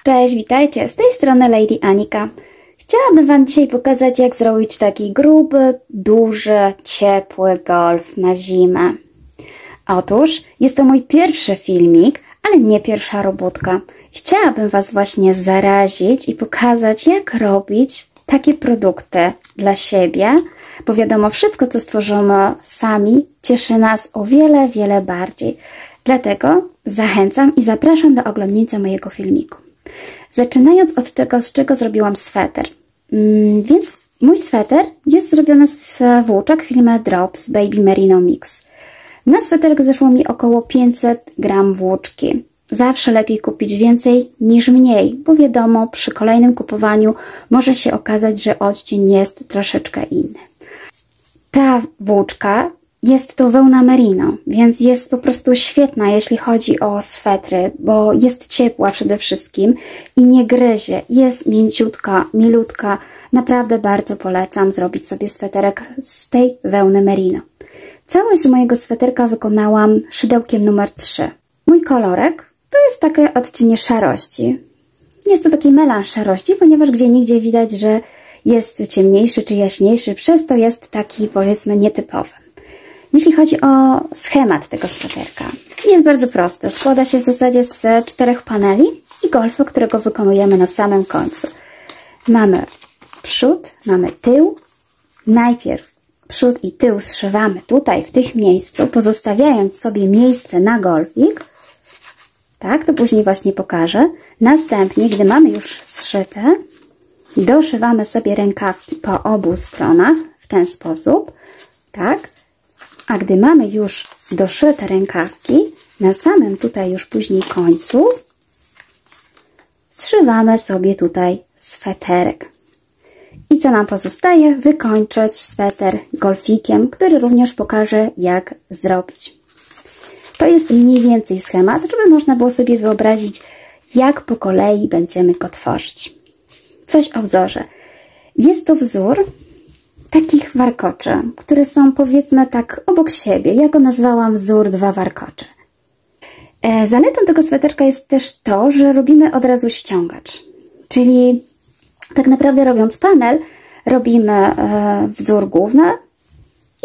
Cześć, witajcie, z tej strony Lady Anika. Chciałabym Wam dzisiaj pokazać, jak zrobić taki gruby, duży, ciepły golf na zimę. Otóż jest to mój pierwszy filmik, ale nie pierwsza robótka. Chciałabym Was właśnie zarazić i pokazać, jak robić takie produkty dla siebie, bo wiadomo, wszystko co stworzymy sami cieszy nas o wiele, wiele bardziej. Dlatego zachęcam i zapraszam do oglądnięcia mojego filmiku. Zaczynając od tego, z czego zrobiłam sweter. Więc mój sweter jest zrobiony z włóczek firmy Drops Baby Merino Mix. Na sweterek zeszło mi około 500 gram włóczki. Zawsze lepiej kupić więcej niż mniej, bo wiadomo, przy kolejnym kupowaniu może się okazać, że odcień jest troszeczkę inny. Ta włóczka jest to wełna merino, więc jest po prostu świetna, jeśli chodzi o swetry, bo jest ciepła przede wszystkim i nie gryzie. Jest mięciutka, milutka. Naprawdę bardzo polecam zrobić sobie sweterek z tej wełny merino. Całość mojego sweterka wykonałam szydełkiem numer 3. Mój kolorek to jest takie odcienie szarości. Jest to taki melanż szarości, ponieważ gdzieniegdzie widać, że jest ciemniejszy czy jaśniejszy, przez to jest taki, powiedzmy, nietypowy. Jeśli chodzi o schemat tego sweterka, jest bardzo prosty. Składa się w zasadzie z 4 paneli i golfu, którego wykonujemy na samym końcu. Mamy przód, mamy tył. Najpierw przód i tył zszywamy tutaj, w tych miejscu, pozostawiając sobie miejsce na golfik. Tak, to później właśnie pokażę. Następnie, gdy mamy już zszyte, doszywamy sobie rękawki po obu stronach w ten sposób. Tak. A gdy mamy już doszyte rękawki, na samym tutaj już później końcu zszywamy sobie tutaj sweterek. I co nam pozostaje? Wykończyć sweter golfikiem, który również pokaże, jak zrobić. To jest mniej więcej schemat, żeby można było sobie wyobrazić, jak po kolei będziemy go tworzyć. Coś o wzorze. Jest to wzór takich warkoczy, które są, powiedzmy, tak obok siebie. Ja go nazwałam wzór 2 warkocze. Zaletą tego sweterka jest też to, że robimy od razu ściągacz. Czyli tak naprawdę robiąc panel, robimy wzór główny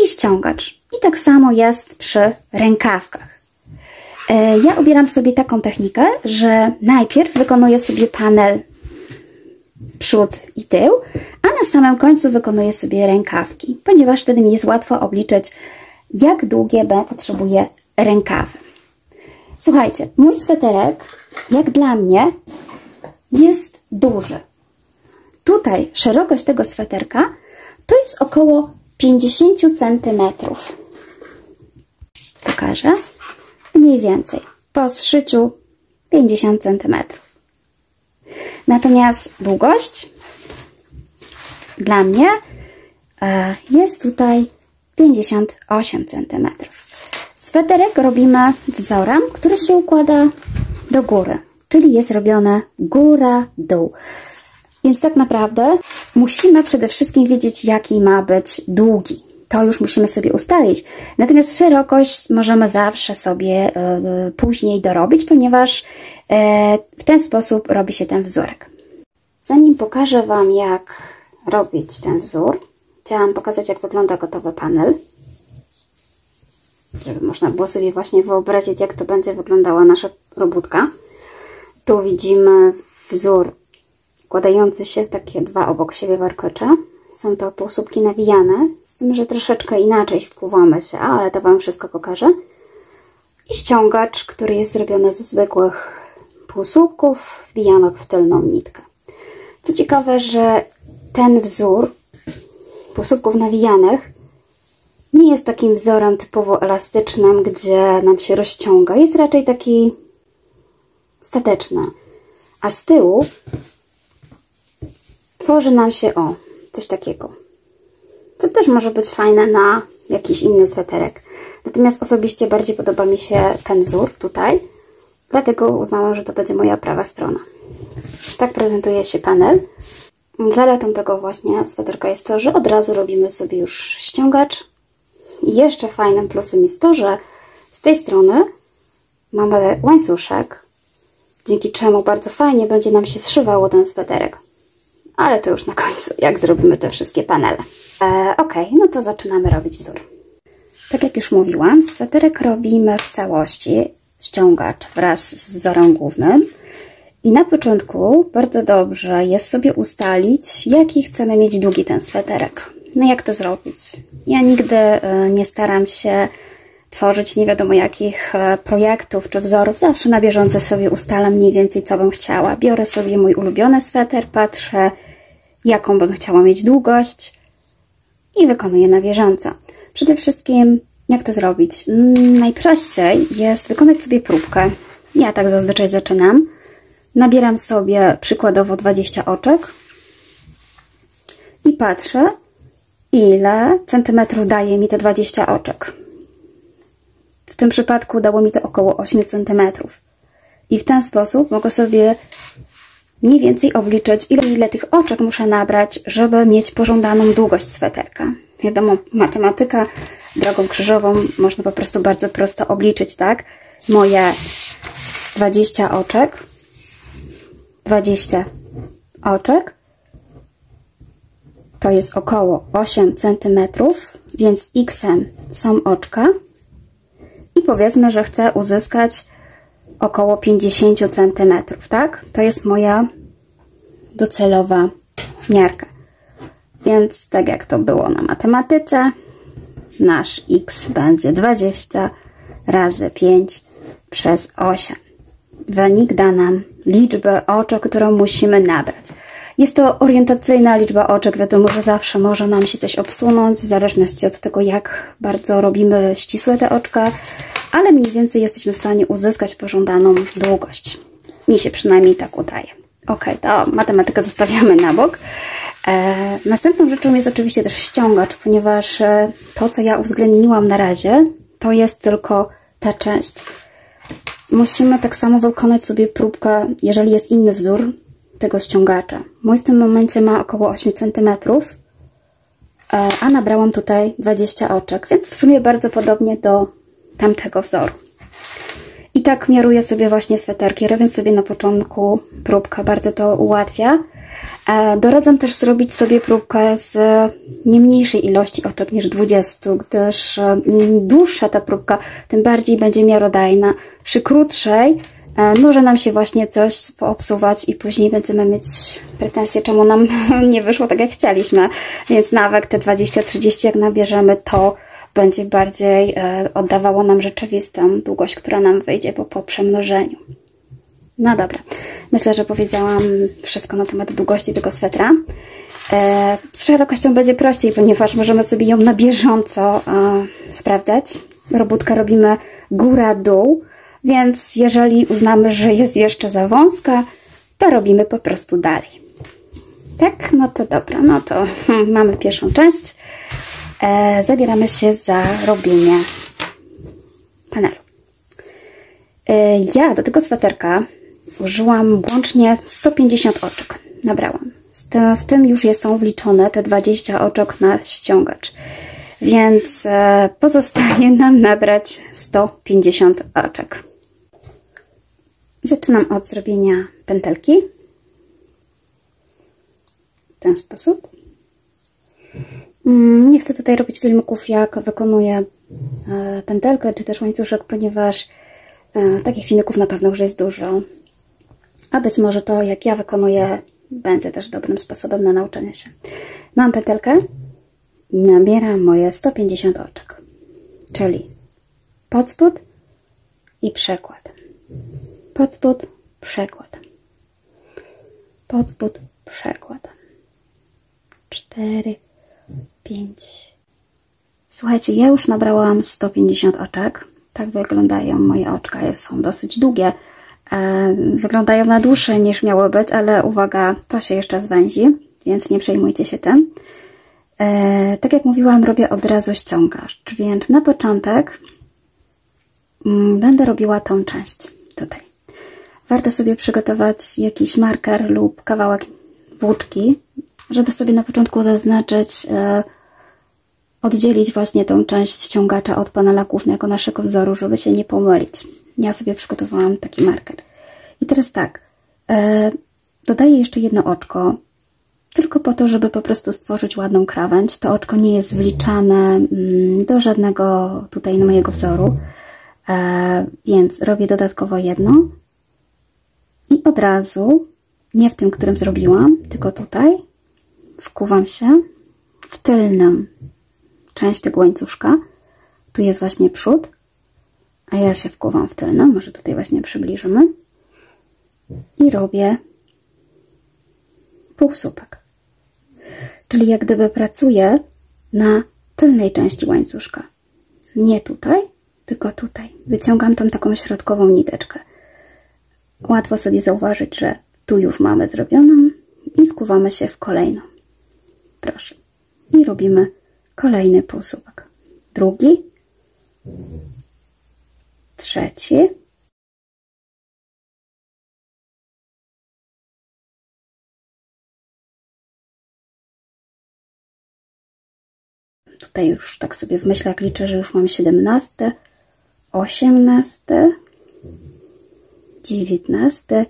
i ściągacz. I tak samo jest przy rękawkach. Ja obieram sobie taką technikę, że najpierw wykonuję sobie panel przód i tył, a na samym końcu wykonuję sobie rękawki, ponieważ wtedy mi jest łatwo obliczyć, jak długie potrzebuję rękawy. Słuchajcie, mój sweterek, jak dla mnie, jest duży. Tutaj szerokość tego sweterka to jest około 50 cm. Pokażę. Mniej więcej. Po zszyciu 50 cm. Natomiast długość dla mnie jest tutaj 58 cm. Sweterek robimy wzorem, który się układa do góry, czyli jest robione góra-dół. Więc tak naprawdę musimy przede wszystkim wiedzieć, jaki ma być długi. To już musimy sobie ustalić. Natomiast szerokość możemy zawsze sobie później dorobić, ponieważ w ten sposób robi się ten wzórek. Zanim pokażę Wam, jak robić ten wzór, chciałam pokazać, jak wygląda gotowy panel. Żeby można było sobie właśnie wyobrazić, jak to będzie wyglądała nasza robótka. Tu widzimy wzór układający się w takie 2 obok siebie warkocze. Są to półsłupki nawijane, z tym, że troszeczkę inaczej wpływamy się, ale to Wam wszystko pokażę. I ściągacz, który jest zrobiony ze zwykłych półsłupków wbijanych w tylną nitkę. Co ciekawe, że ten wzór półsłupków nawijanych nie jest takim wzorem typowo elastycznym, gdzie nam się rozciąga. Jest raczej taki stateczny. A z tyłu tworzy nam się coś takiego. To też może być fajne na jakiś inny sweterek. Natomiast osobiście bardziej podoba mi się ten wzór tutaj. Dlatego uznałam, że to będzie moja prawa strona. Tak prezentuje się panel. Zaletą tego właśnie sweterka jest to, że od razu robimy sobie już ściągacz. I jeszcze fajnym plusem jest to, że z tej strony mamy łańcuszek, dzięki czemu bardzo fajnie będzie nam się zszywało ten sweterek. Ale to już na końcu, jak zrobimy te wszystkie panele. Ok, no to zaczynamy robić wzór. Tak jak już mówiłam, sweterek robimy w całości, ściągacz wraz z wzorem głównym. I na początku bardzo dobrze jest sobie ustalić, jaki chcemy mieć długi ten sweterek. No jak to zrobić? Ja nigdy nie staram się tworzyć nie wiadomo jakich projektów czy wzorów. Zawsze na bieżąco sobie ustalam mniej więcej, co bym chciała. Biorę sobie mój ulubiony sweter, patrzę, jaką bym chciała mieć długość i wykonuję na bieżąco. Przede wszystkim, jak to zrobić? Najprościej jest wykonać sobie próbkę. Ja tak zazwyczaj zaczynam. Nabieram sobie przykładowo 20 oczek i patrzę, ile centymetrów daje mi te 20 oczek. W tym przypadku dało mi to około 8 centymetrów. I w ten sposób mogę sobie mniej więcej obliczyć, ile tych oczek muszę nabrać, żeby mieć pożądaną długość sweterka. Wiadomo, matematyka drogą krzyżową można po prostu bardzo prosto obliczyć, tak? Moje 20 oczek to jest około 8 cm, więc x-em są oczka i powiedzmy, że chcę uzyskać około 50 cm, tak? To jest moja docelowa miarka. Więc tak jak to było na matematyce, nasz x będzie 20 razy 5 przez 8. Wynik da nam liczbę oczek, którą musimy nabrać. Jest to orientacyjna liczba oczek. Wiadomo, że zawsze może nam się coś obsunąć, w zależności od tego, jak bardzo robimy ścisłe te oczka, ale mniej więcej jesteśmy w stanie uzyskać pożądaną długość. Mi się przynajmniej tak udaje. Ok, to matematykę zostawiamy na bok. Następną rzeczą jest oczywiście też ściągacz, ponieważ to, co ja uwzględniłam na razie, to jest tylko ta część. Musimy tak samo wykonać sobie próbkę, jeżeli jest inny wzór tego ściągacza. Mój w tym momencie ma około 8 cm, a nabrałam tutaj 20 oczek, więc w sumie bardzo podobnie do tamtego wzoru. I tak miaruję sobie właśnie sweterki, robiąc sobie na początku próbkę, bardzo to ułatwia. Doradzam też zrobić sobie próbkę z nie mniejszej ilości oczek niż 20, gdyż im dłuższa ta próbka, tym bardziej będzie miarodajna. Przy krótszej może nam się właśnie coś poobsuwać i później będziemy mieć pretensje, czemu nam nie wyszło tak jak chcieliśmy. Więc nawet te 20-30 jak nabierzemy, to będzie bardziej oddawało nam rzeczywistą długość, która nam wyjdzie po przemnożeniu. No dobra, myślę, że powiedziałam wszystko na temat długości tego swetra. Z szerokością będzie prościej, ponieważ możemy sobie ją na bieżąco sprawdzać. Robótkę robimy góra-dół, więc jeżeli uznamy, że jest jeszcze za wąska, to robimy po prostu dalej. Tak? No to dobra, no to mamy pierwszą część. Zabieramy się za robienie panelu. Ja do tego sweterka użyłam łącznie 150 oczek. Nabrałam. W tym już są wliczone te 20 oczek na ściągacz. Więc pozostaje nam nabrać 150 oczek. Zaczynam od zrobienia pętelki. W ten sposób. Nie chcę tutaj robić filmików, jak wykonuję pętelkę czy też łańcuszek, ponieważ takich filmików na pewno już jest dużo. A być może to, jak ja wykonuję, będzie też dobrym sposobem na nauczenie się. Mam pętelkę i nabieram moje 150 oczek, czyli podspód i przekład. Podspód, przekład. Podspód, przekład. 4, 5. Słuchajcie, ja już nabrałam 150 oczek. Tak wyglądają moje oczka. Są dosyć długie. Wyglądają na dłuższe niż miało być, ale uwaga, to się jeszcze zwęzi, więc nie przejmujcie się tym. Tak jak mówiłam, robię od razu ściągacz, więc na początek będę robiła tą część tutaj. Warto sobie przygotować jakiś marker lub kawałek włóczki, żeby sobie na początku zaznaczyć, oddzielić właśnie tą część ściągacza od panela głównego naszego wzoru, żeby się nie pomylić. Ja sobie przygotowałam taki marker. I teraz tak, dodaję jeszcze jedno oczko, tylko po to, żeby po prostu stworzyć ładną krawędź. To oczko nie jest wliczane do żadnego tutaj mojego wzoru, więc robię dodatkowo jedno i od razu, nie w tym, którym zrobiłam, tylko tutaj, wkuwam się w tylną część tego łańcuszka. Tu jest właśnie przód, a ja się wkuwam w tylną, może tutaj właśnie przybliżymy i robię półsłupek. Czyli jak gdyby pracuję na tylnej części łańcuszka. Nie tutaj, tylko tutaj. Wyciągam tą taką środkową niteczkę. Łatwo sobie zauważyć, że tu już mamy zrobioną i wkuwamy się w kolejną. Proszę. I robimy kolejny półsłupek. Drugi. Trzeci. Tutaj już tak sobie w myślach liczę, że już mam 17, 18, 19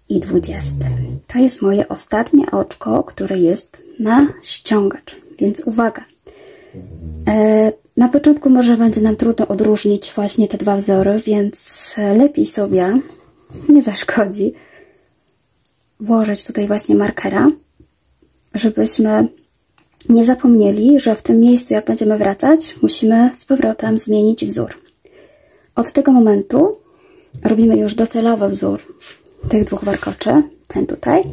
i 20. To jest moje ostatnie oczko, które jest na ściągacz, więc uwaga. Na początku może będzie nam trudno odróżnić właśnie te dwa wzory, więc lepiej sobie, nie zaszkodzi, włożyć tutaj właśnie markera, żebyśmy nie zapomnieli, że w tym miejscu, jak będziemy wracać, musimy z powrotem zmienić wzór. Od tego momentu robimy już docelowy wzór tych dwóch warkoczy, ten tutaj.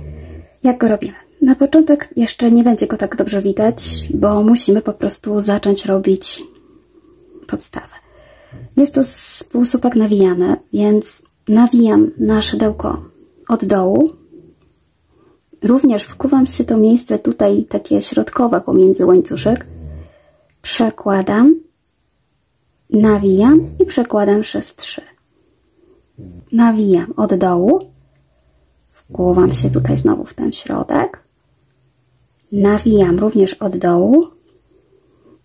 Jak go robimy? Na początek jeszcze nie będzie go tak dobrze widać, bo musimy po prostu zacząć robić podstawę. Jest to półsłupek nawijany, więc nawijam na szydełko od dołu. Również wkuwam się to miejsce tutaj takie środkowe pomiędzy łańcuszek. Przekładam, nawijam i przekładam przez 3. Nawijam od dołu. Wkuwam się tutaj znowu w ten środek. Nawijam również od dołu.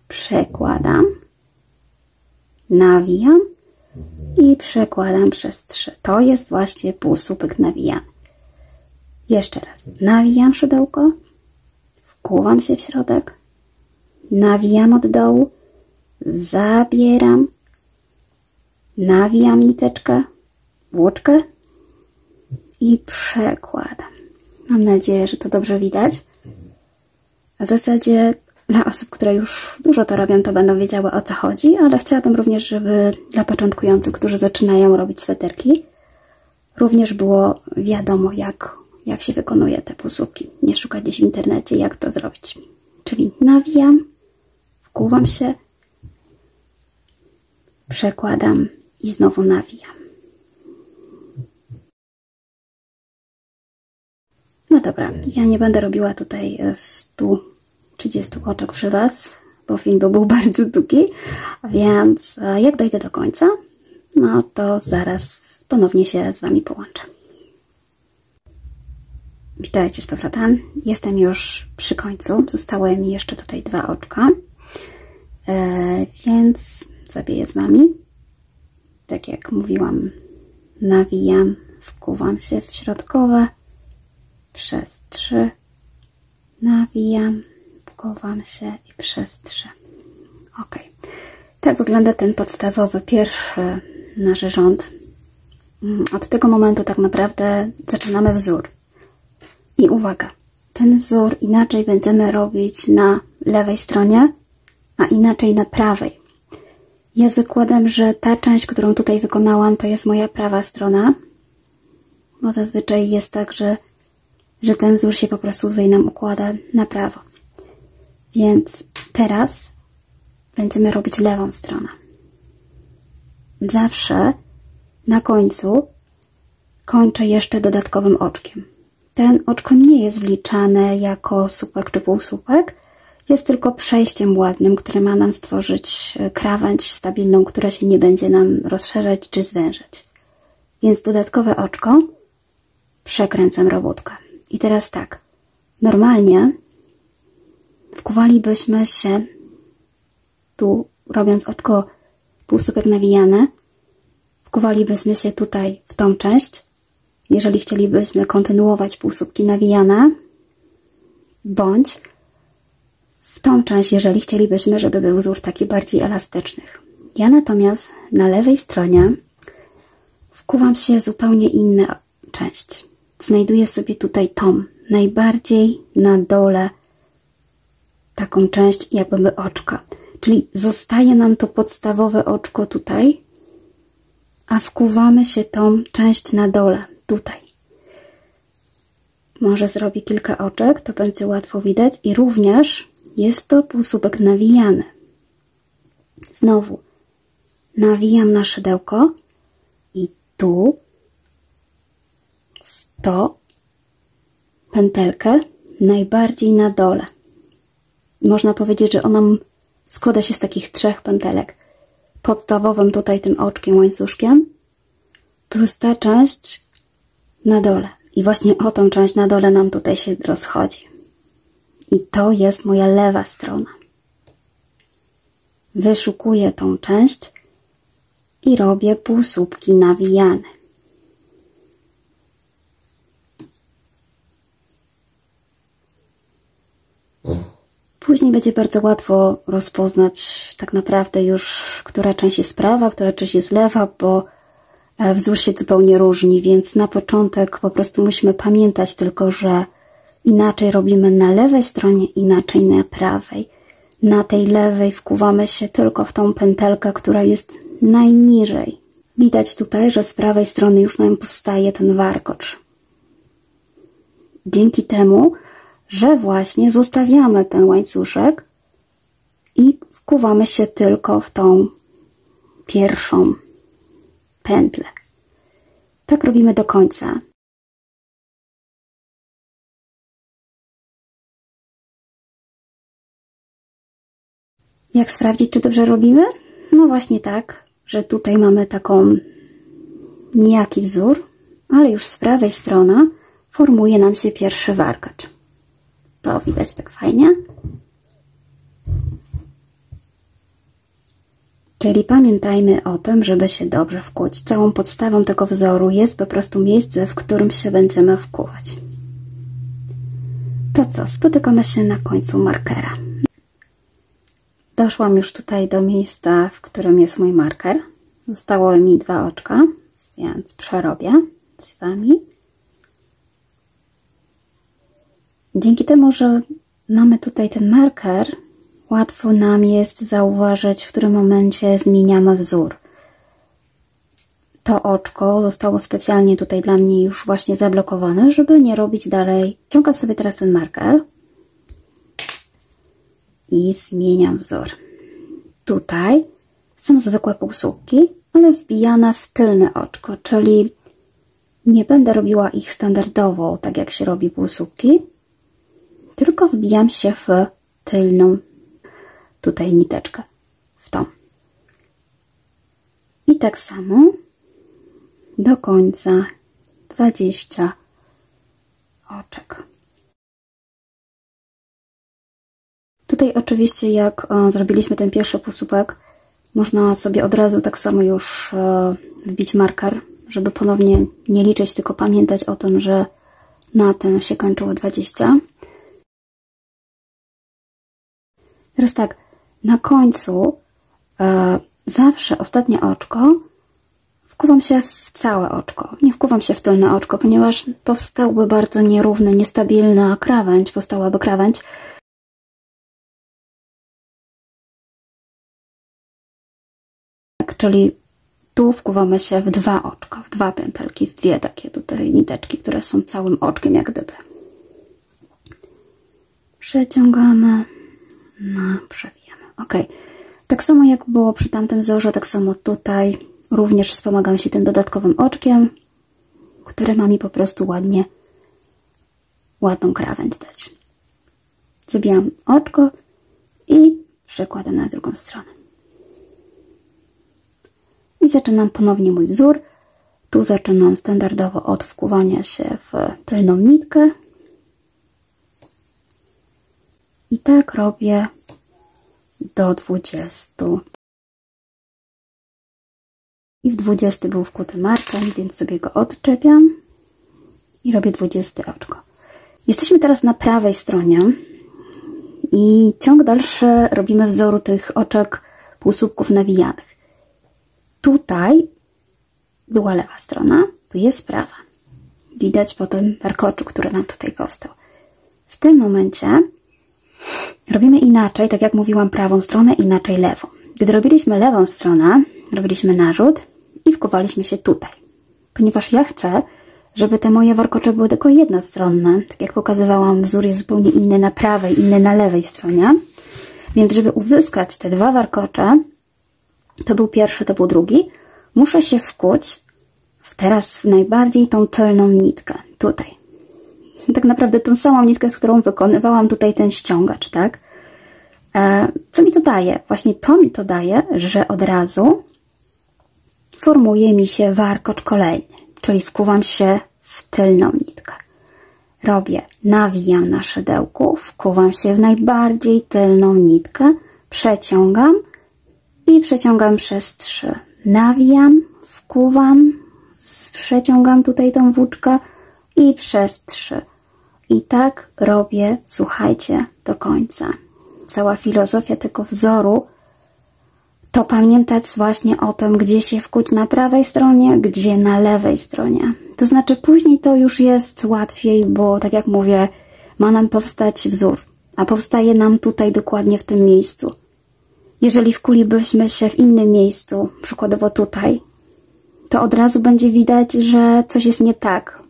Przekładam. Nawijam i przekładam przez 3. To jest właśnie półsłupek nawijany. Jeszcze raz. Nawijam szydełko. Wkuwam się w środek. Nawijam od dołu. Zabieram. Nawijam niteczkę. Włóczkę. I przekładam. Mam nadzieję, że to dobrze widać. W zasadzie dla osób, które już dużo to robią, to będą wiedziały, o co chodzi, ale chciałabym również, żeby dla początkujących, którzy zaczynają robić sweterki, również było wiadomo, jak się wykonuje te półsłupki. Nie szukać gdzieś w internecie, jak to zrobić. Czyli nawijam, wkuwam się, przekładam i znowu nawijam. No dobra, ja nie będę robiła tutaj 130 oczek przy Was, bo film był bardzo długi, więc jak dojdę do końca, no to zaraz ponownie się z Wami połączę. Witajcie z powrotem. Jestem już przy końcu. Zostały mi jeszcze tutaj 2 oczka, więc sobie je z Wami. Tak jak mówiłam, nawijam, wkuwam się w środkowe przez 3, nawijam, wkuwam się i przez 3. Ok. Tak wygląda ten podstawowy, pierwszy nasz rząd. Od tego momentu tak naprawdę zaczynamy wzór. I uwaga, ten wzór inaczej będziemy robić na lewej stronie, a inaczej na prawej. Ja zakładam, że ta część, którą tutaj wykonałam, to jest moja prawa strona, bo zazwyczaj jest tak, że ten wzór się po prostu tutaj nam układa na prawo. Więc teraz będziemy robić lewą stronę. Zawsze na końcu kończę jeszcze dodatkowym oczkiem. Ten oczko nie jest wliczane jako słupek czy półsłupek, jest tylko przejściem ładnym, które ma nam stworzyć krawędź stabilną, która się nie będzie nam rozszerzać czy zwężać. Więc dodatkowe oczko przekręcam robótkę. I teraz tak, normalnie wkuwalibyśmy się tu, robiąc oczko półsłupek nawijane, wkuwalibyśmy się tutaj w tą część, jeżeli chcielibyśmy kontynuować półsłupki nawijane, bądź w tą część, jeżeli chcielibyśmy, żeby był wzór taki bardziej elastyczny. Ja natomiast na lewej stronie wkuwam się zupełnie inną część. Znajduję sobie tutaj tą, najbardziej na dole, taką część jakby oczka. Czyli zostaje nam to podstawowe oczko tutaj, a wkuwamy się tą część na dole, tutaj. Może zrobię kilka oczek, to będzie łatwo widać i również jest to półsłupek nawijany. Znowu nawijam na szydełko i tu w to pętelkę najbardziej na dole. Można powiedzieć, że ona składa się z takich 3 pętelek. Podstawowym tutaj tym oczkiem, łańcuszkiem, plus ta część na dole. I właśnie o tą część na dole nam tutaj się rozchodzi. I to jest moja lewa strona. Wyszukuję tą część i robię półsłupki nawijane. Później będzie bardzo łatwo rozpoznać tak naprawdę już, która część jest prawa, która część jest lewa, bo wzór się zupełnie różni, więc na początek po prostu musimy pamiętać tylko, że inaczej robimy na lewej stronie, inaczej na prawej. Na tej lewej wkuwamy się tylko w tą pętelkę, która jest najniżej. Widać tutaj, że z prawej strony już nam powstaje ten warkocz. Dzięki temu, że właśnie zostawiamy ten łańcuszek i wkuwamy się tylko w tą pierwszą pętlę. Tak robimy do końca. Jak sprawdzić, czy dobrze robimy? No właśnie tak, że tutaj mamy taką niejaki wzór, ale już z prawej strony formuje nam się pierwszy warkocz. To widać tak fajnie. Czyli pamiętajmy o tym, żeby się dobrze wkuć. Całą podstawą tego wzoru jest po prostu miejsce, w którym się będziemy wkuwać. To co? Spotykamy się na końcu markera. Doszłam już tutaj do miejsca, w którym jest mój marker. Zostało mi 2 oczka, więc przerobię z Wami. Dzięki temu, że mamy tutaj ten marker, łatwo nam jest zauważyć, w którym momencie zmieniamy wzór. To oczko zostało specjalnie tutaj dla mnie już właśnie zablokowane, żeby nie robić dalej. Ściągam sobie teraz ten marker i zmieniam wzór. Tutaj są zwykłe półsłupki, ale wbijane w tylne oczko, czyli nie będę robiła ich standardowo, tak jak się robi półsłupki, tylko wbijam się w tylną tutaj niteczkę, w tą. I tak samo do końca 20 oczek. Tutaj oczywiście jak zrobiliśmy ten pierwszy półsłupek, można sobie od razu tak samo już wbić marker, żeby ponownie nie liczyć, tylko pamiętać o tym, że na tym się kończyło 20. Teraz tak, na końcu zawsze ostatnie oczko wkuwam się w całe oczko. Nie wkuwam się w tylne oczko, ponieważ powstałby bardzo nierówny, niestabilna krawędź, powstałaby krawędź. Czyli tu wkuwamy się w 2 oczka, w 2 pętelki, w 2 takie tutaj niteczki, które są całym oczkiem jak gdyby. Przeciągamy, no przewijamy. Ok, tak samo jak było przy tamtym wzorze, tak samo tutaj również wspomagam się tym dodatkowym oczkiem, które ma mi po prostu ładną krawędź dać. Zrobiłam oczko i przekładam na drugą stronę. I zaczynam ponownie mój wzór. Tu zaczynam standardowo od wkuwania się w tylną nitkę. I tak robię do 20. I w 20 był wkuty marker, więc sobie go odczepiam. i robię 20 oczko. Jesteśmy teraz na prawej stronie i ciąg dalszy robimy wzoru tych oczek półsłupków nawijanych. Tutaj była lewa strona, tu jest prawa. Widać po tym warkoczu, który nam tutaj powstał. W tym momencie robimy inaczej, tak jak mówiłam, prawą stronę, inaczej lewą. Gdy robiliśmy lewą stronę, robiliśmy narzut i wkuwaliśmy się tutaj. Ponieważ ja chcę, żeby te moje warkocze były tylko jednostronne. Tak jak pokazywałam, wzór jest zupełnie inny na prawej, inny na lewej stronie. Więc żeby uzyskać te dwa warkocze, to był pierwszy, to był drugi, muszę się wkuć teraz w najbardziej tą tylną nitkę, tutaj. Tak naprawdę tą samą nitkę, w którą wykonywałam tutaj ten ściągacz, tak? Co mi to daje? Właśnie to mi to daje, że od razu formuje mi się warkocz kolejny, czyli wkuwam się w tylną nitkę. Robię, nawijam na szydełku, wkuwam się w najbardziej tylną nitkę, przeciągam i przeciągam przez 3. Nawijam, wkuwam, przeciągam tutaj tą włóczkę i przez 3. I tak robię, słuchajcie, do końca. Cała filozofia tego wzoru to pamiętać właśnie o tym, gdzie się wkuć na prawej stronie, gdzie na lewej stronie. To znaczy później to już jest łatwiej, bo tak jak mówię, ma nam powstać wzór, a powstaje nam tutaj dokładnie w tym miejscu. Jeżeli wkulibyśmy się w innym miejscu, przykładowo tutaj, to od razu będzie widać, że coś jest nie tak.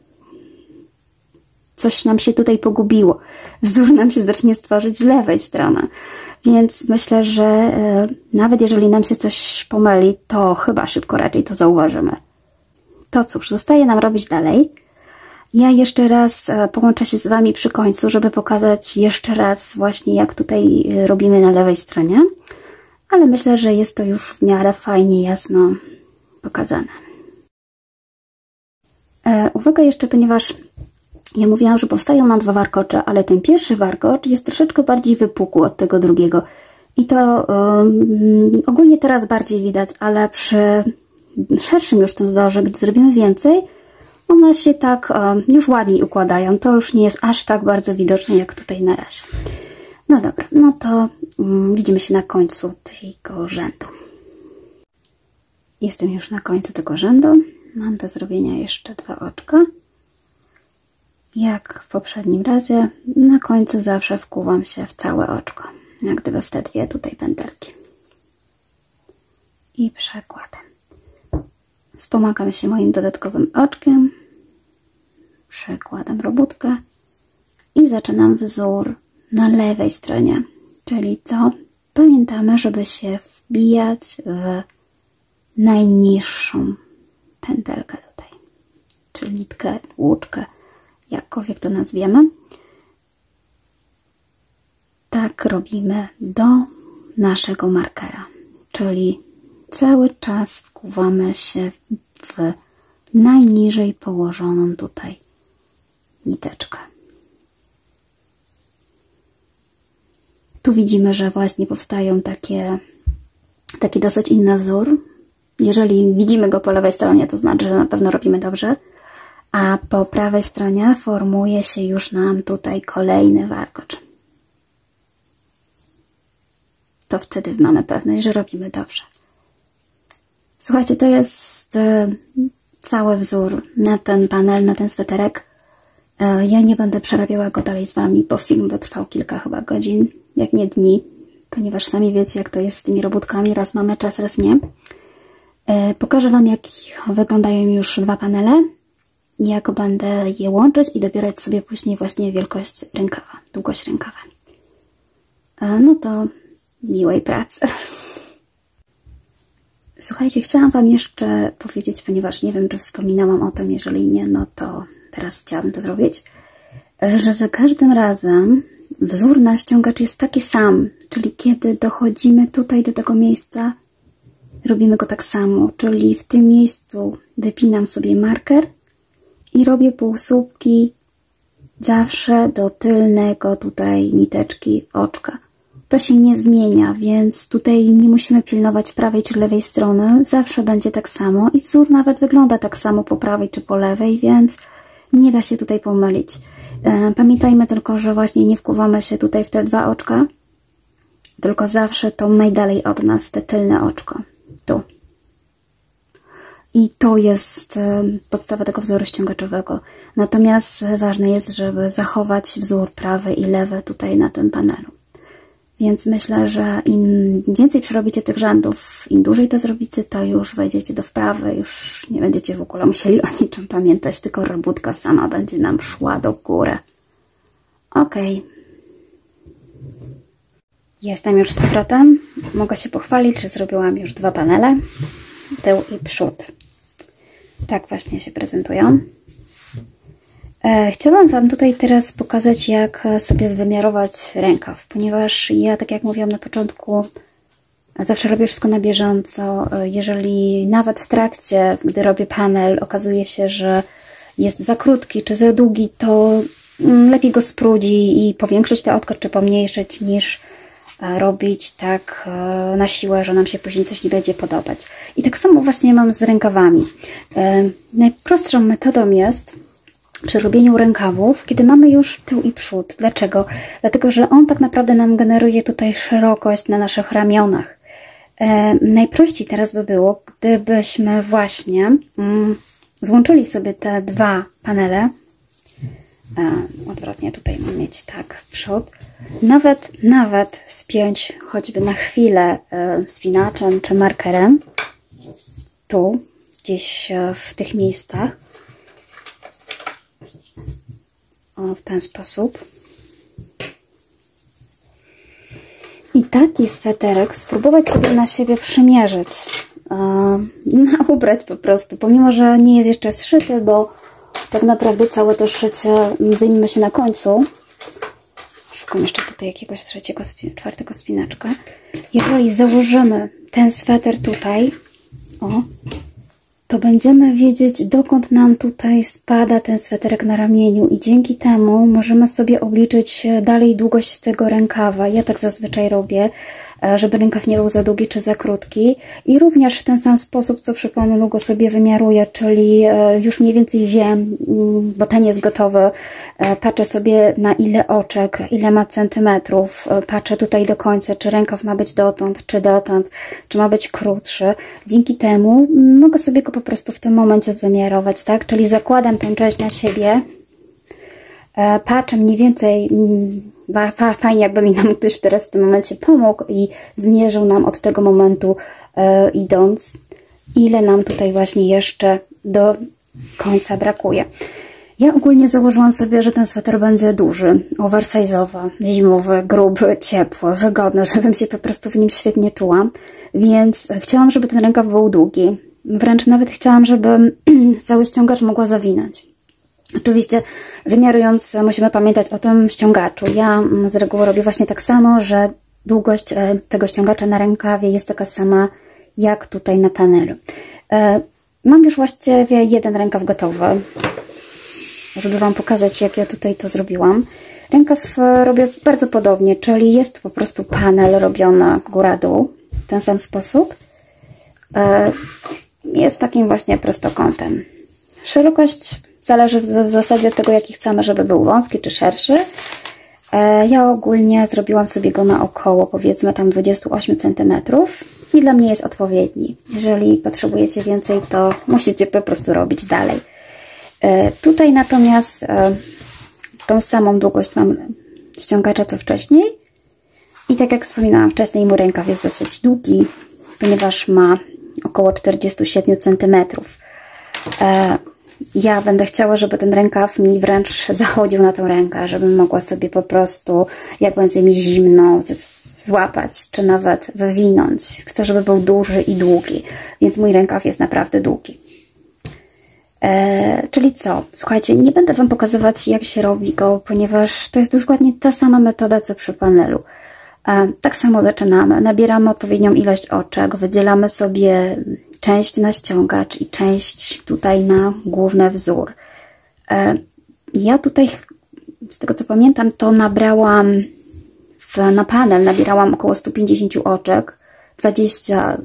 Coś nam się tutaj pogubiło. Wzór nam się zacznie stworzyć z lewej strony. Więc myślę, że nawet jeżeli nam się coś pomyli, to chyba szybko raczej to zauważymy. To cóż, zostaje nam robić dalej. Ja jeszcze raz połączę się z Wami przy końcu, żeby pokazać jeszcze raz właśnie jak tutaj robimy na lewej stronie. Ale myślę, że jest to już w miarę fajnie, jasno pokazane. Uwaga jeszcze, ponieważ ja mówiłam, że powstają nam dwa warkocze, ale ten pierwszy warkocz jest troszeczkę bardziej wypukły od tego drugiego. I to ogólnie teraz bardziej widać, ale przy szerszym już tym wzorze, gdy zrobimy więcej, one się tak już ładniej układają. To już nie jest aż tak bardzo widoczne jak tutaj na razie. No dobra, no to widzimy się na końcu tego rzędu. Jestem już na końcu tego rzędu. Mam do zrobienia jeszcze 2 oczka. Jak w poprzednim razie, na końcu zawsze wkuwam się w całe oczko, jak gdyby w te 2 tutaj pętelki. I przekładam. Wspomagam się moim dodatkowym oczkiem, przekładam robótkę i zaczynam wzór na lewej stronie. Czyli co? Pamiętamy, żeby się wbijać w najniższą pętelkę tutaj, czyli nitkę, włóczkę, jakkolwiek to nazwiemy. Tak robimy do naszego markera, czyli cały czas wkuwamy się w najniżej położoną tutaj niteczkę. Tu widzimy, że właśnie powstają taki dosyć inny wzór. Jeżeli widzimy go po lewej stronie, to znaczy, że na pewno robimy dobrze. A po prawej stronie formuje się już nam tutaj kolejny warkocz. To wtedy mamy pewność, że robimy dobrze. Słuchajcie, to jest cały wzór na ten panel, na ten sweterek. Ja nie będę przerabiała go dalej z Wami, bo film by trwał kilka chyba godzin, jak nie dni, ponieważ sami wiecie, jak to jest z tymi robótkami, raz mamy czas, raz nie. Pokażę Wam, jak wyglądają już 2 panele, jak będę je łączyć i dobierać sobie później właśnie wielkość rękawa, długość rękawa. No to miłej pracy. Słuchajcie, chciałam Wam jeszcze powiedzieć, ponieważ nie wiem, czy wspominałam o tym, jeżeli nie, no to teraz chciałabym to zrobić, że za każdym razem wzór na ściągacz jest taki sam, czyli kiedy dochodzimy tutaj do tego miejsca, robimy go tak samo, czyli w tym miejscu wypinam sobie marker i robię półsłupki zawsze do tylnego tutaj niteczki oczka. To się nie zmienia, więc tutaj nie musimy pilnować prawej czy lewej strony. Zawsze będzie tak samo i wzór nawet wygląda tak samo po prawej czy po lewej, więc Nie da się tutaj pomylić. Pamiętajmy tylko, że właśnie nie wkuwamy się tutaj w te dwa oczka, tylko zawsze to najdalej od nas, te tylne oczko. Tu. I to jest podstawa tego wzoru ściągaczowego. Natomiast ważne jest, żeby zachować wzór prawy i lewy tutaj na tym panelu. Więc myślę, że im więcej przerobicie tych rzędów, im dłużej to zrobicie, to już wejdziecie do wprawy, już nie będziecie w ogóle musieli o niczym pamiętać, tylko robótka sama będzie nam szła do góry. Ok. Jestem już z powrotem. Mogę się pochwalić, że zrobiłam już 2 panele, tył i przód. Tak właśnie się prezentują. Chciałam Wam tutaj teraz pokazać, jak sobie zwymiarować rękaw, ponieważ ja, tak jak mówiłam na początku, zawsze robię wszystko na bieżąco. Jeżeli nawet w trakcie, gdy robię panel, okazuje się, że jest za krótki czy za długi, to lepiej go sprudzi i powiększyć te odkład czy pomniejszyć, niż robić tak na siłę, że nam się później coś nie będzie podobać. I tak samo właśnie mam z rękawami. Najprostszą metodą jest przy robieniu rękawów, kiedy mamy już tył i przód. Dlaczego? Dlatego, że on tak naprawdę nam generuje tutaj szerokość na naszych ramionach. Najprościej teraz by było, gdybyśmy właśnie złączyli sobie te 2 panele. Odwrotnie tutaj mam mieć tak przód. Nawet spiąć choćby na chwilę spinaczem czy markerem. Tu, gdzieś w tych miejscach. O, w ten sposób. I taki sweterek spróbować sobie na siebie przymierzyć. Ubrać po prostu, pomimo że nie jest jeszcze zszyty, bo tak naprawdę całe to szycie zajmiemy się na końcu. Szukam jeszcze tutaj jakiegoś 3., 4. spinaczka. Jeżeli założymy ten sweter tutaj, o, to będziemy wiedzieć, dokąd nam tutaj spada ten sweterek na ramieniu i dzięki temu możemy sobie obliczyć dalej długość tego rękawa. Ja tak zazwyczaj robię, żeby rękaw nie był za długi czy za krótki i również w ten sam sposób, co przy panelu go sobie wymiaruję, czyli już mniej więcej wiem, bo ten jest gotowy, patrzę sobie na ile oczek, ile ma centymetrów, patrzę tutaj do końca, czy rękaw ma być dotąd, czy ma być krótszy. Dzięki temu mogę sobie go po prostu w tym momencie wymiarować, tak? Czyli zakładam tę część na siebie, patrzę mniej więcej, fajnie jakby mi nam ktoś teraz w tym momencie pomógł i zmierzył nam od tego momentu idąc, ile nam tutaj właśnie jeszcze do końca brakuje. Ja ogólnie założyłam sobie, że ten sweter będzie duży, oversize'owy, zimowy, gruby, ciepły, wygodny, żebym się po prostu w nim świetnie czuła, więc chciałam, żeby ten rękaw był długi. Wręcz nawet chciałam, żeby cały ściągacz mogła zawinąć. Oczywiście wymiarując musimy pamiętać o tym ściągaczu. Ja z reguły robię właśnie tak samo, że długość tego ściągacza na rękawie jest taka sama jak tutaj na panelu. Mam już właściwie jeden rękaw gotowy, żeby Wam pokazać, jak ja tutaj to zrobiłam. Rękaw robię bardzo podobnie, czyli jest po prostu panel robiony góra-dół w ten sam sposób. Jest takim właśnie prostokątem. Szerokość zależy w zasadzie od tego, jaki chcemy, żeby był wąski czy szerszy. Ja ogólnie zrobiłam sobie go na około, powiedzmy tam 28 cm i dla mnie jest odpowiedni. Jeżeli potrzebujecie więcej, to musicie po prostu robić dalej. Tutaj natomiast tą samą długość mam ściągacza co wcześniej i tak jak wspominałam wcześniej, mój rękaw jest dosyć długi, ponieważ ma około 47 cm. Ja będę chciała, żeby ten rękaw mi wręcz zachodził na tą rękę, żebym mogła sobie po prostu, jak będzie mi zimno, złapać, czy nawet wywinąć. Chcę, żeby był duży i długi, więc mój rękaw jest naprawdę długi. Czyli co? Słuchajcie, nie będę Wam pokazywać, jak się robi go, ponieważ to jest dokładnie ta sama metoda, co przy panelu. Tak samo zaczynamy. Nabieramy odpowiednią ilość oczek, wydzielamy sobie część na ściągacz i część tutaj na główny wzór. Ja tutaj, z tego co pamiętam, to nabrałam na panel, nabierałam około 150 oczek, 20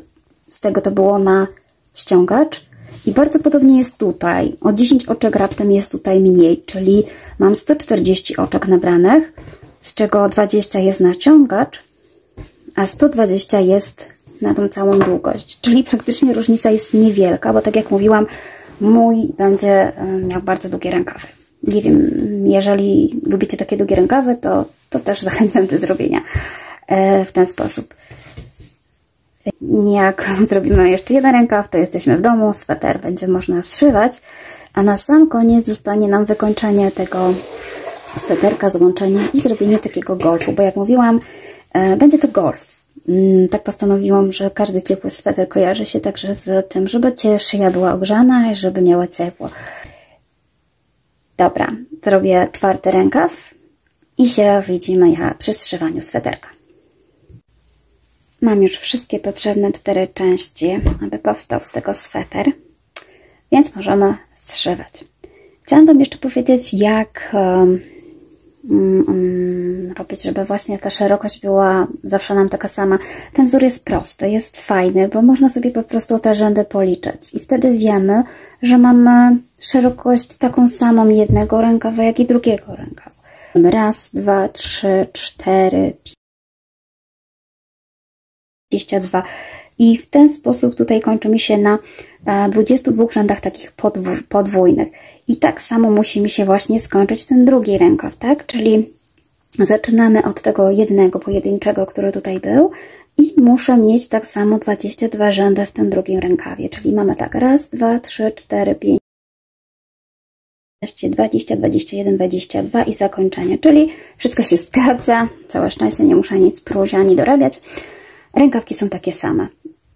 z tego to było na ściągacz I bardzo podobnie jest tutaj. O 10 oczek raptem jest tutaj mniej, czyli mam 140 oczek nabranych, z czego 20 jest na ciągacz, a 120 jest na tą całą długość. Czyli praktycznie różnica jest niewielka, bo tak jak mówiłam, mój będzie miał bardzo długie rękawy. Nie wiem, jeżeli lubicie takie długie rękawy, to też zachęcam do zrobienia w ten sposób. Jak zrobimy jeszcze jeden rękaw, to jesteśmy w domu, sweter będzie można zszywać, a na sam koniec zostanie nam wykończenie tego sweterka, złączenie i zrobienie takiego golfu, bo jak mówiłam, będzie to golf. Tak postanowiłam, że każdy ciepły sweter kojarzy się także z tym, żeby szyja była ogrzana i żeby miała ciepło. Dobra, zrobię czwarty rękaw i się widzimy przy zszywaniu sweterka. Mam już wszystkie potrzebne 4 części, aby powstał z tego sweter, więc możemy zszywać. Chciałam Wam jeszcze powiedzieć, jak robić, żeby właśnie ta szerokość była zawsze nam taka sama. Ten wzór jest prosty, jest fajny, bo można sobie po prostu te rzędy policzyć i wtedy wiemy, że mamy szerokość taką samą jednego rękawa, jak i drugiego rękawa. Mamy 1, 2, 3, 4, 22 i w ten sposób tutaj kończy mi się na 22 rzędach takich podwójnych. I tak samo musi mi się właśnie skończyć ten drugi rękaw, tak? Czyli zaczynamy od tego jednego pojedynczego, który tutaj był i muszę mieć tak samo 22 rzędy w tym drugim rękawie. Czyli mamy tak 1, 2, 3, 4, 5, 20, 21, 22 i zakończenie. Czyli wszystko się zgadza. Całe szczęście, nie muszę nic próć ani dorabiać. Rękawki są takie same.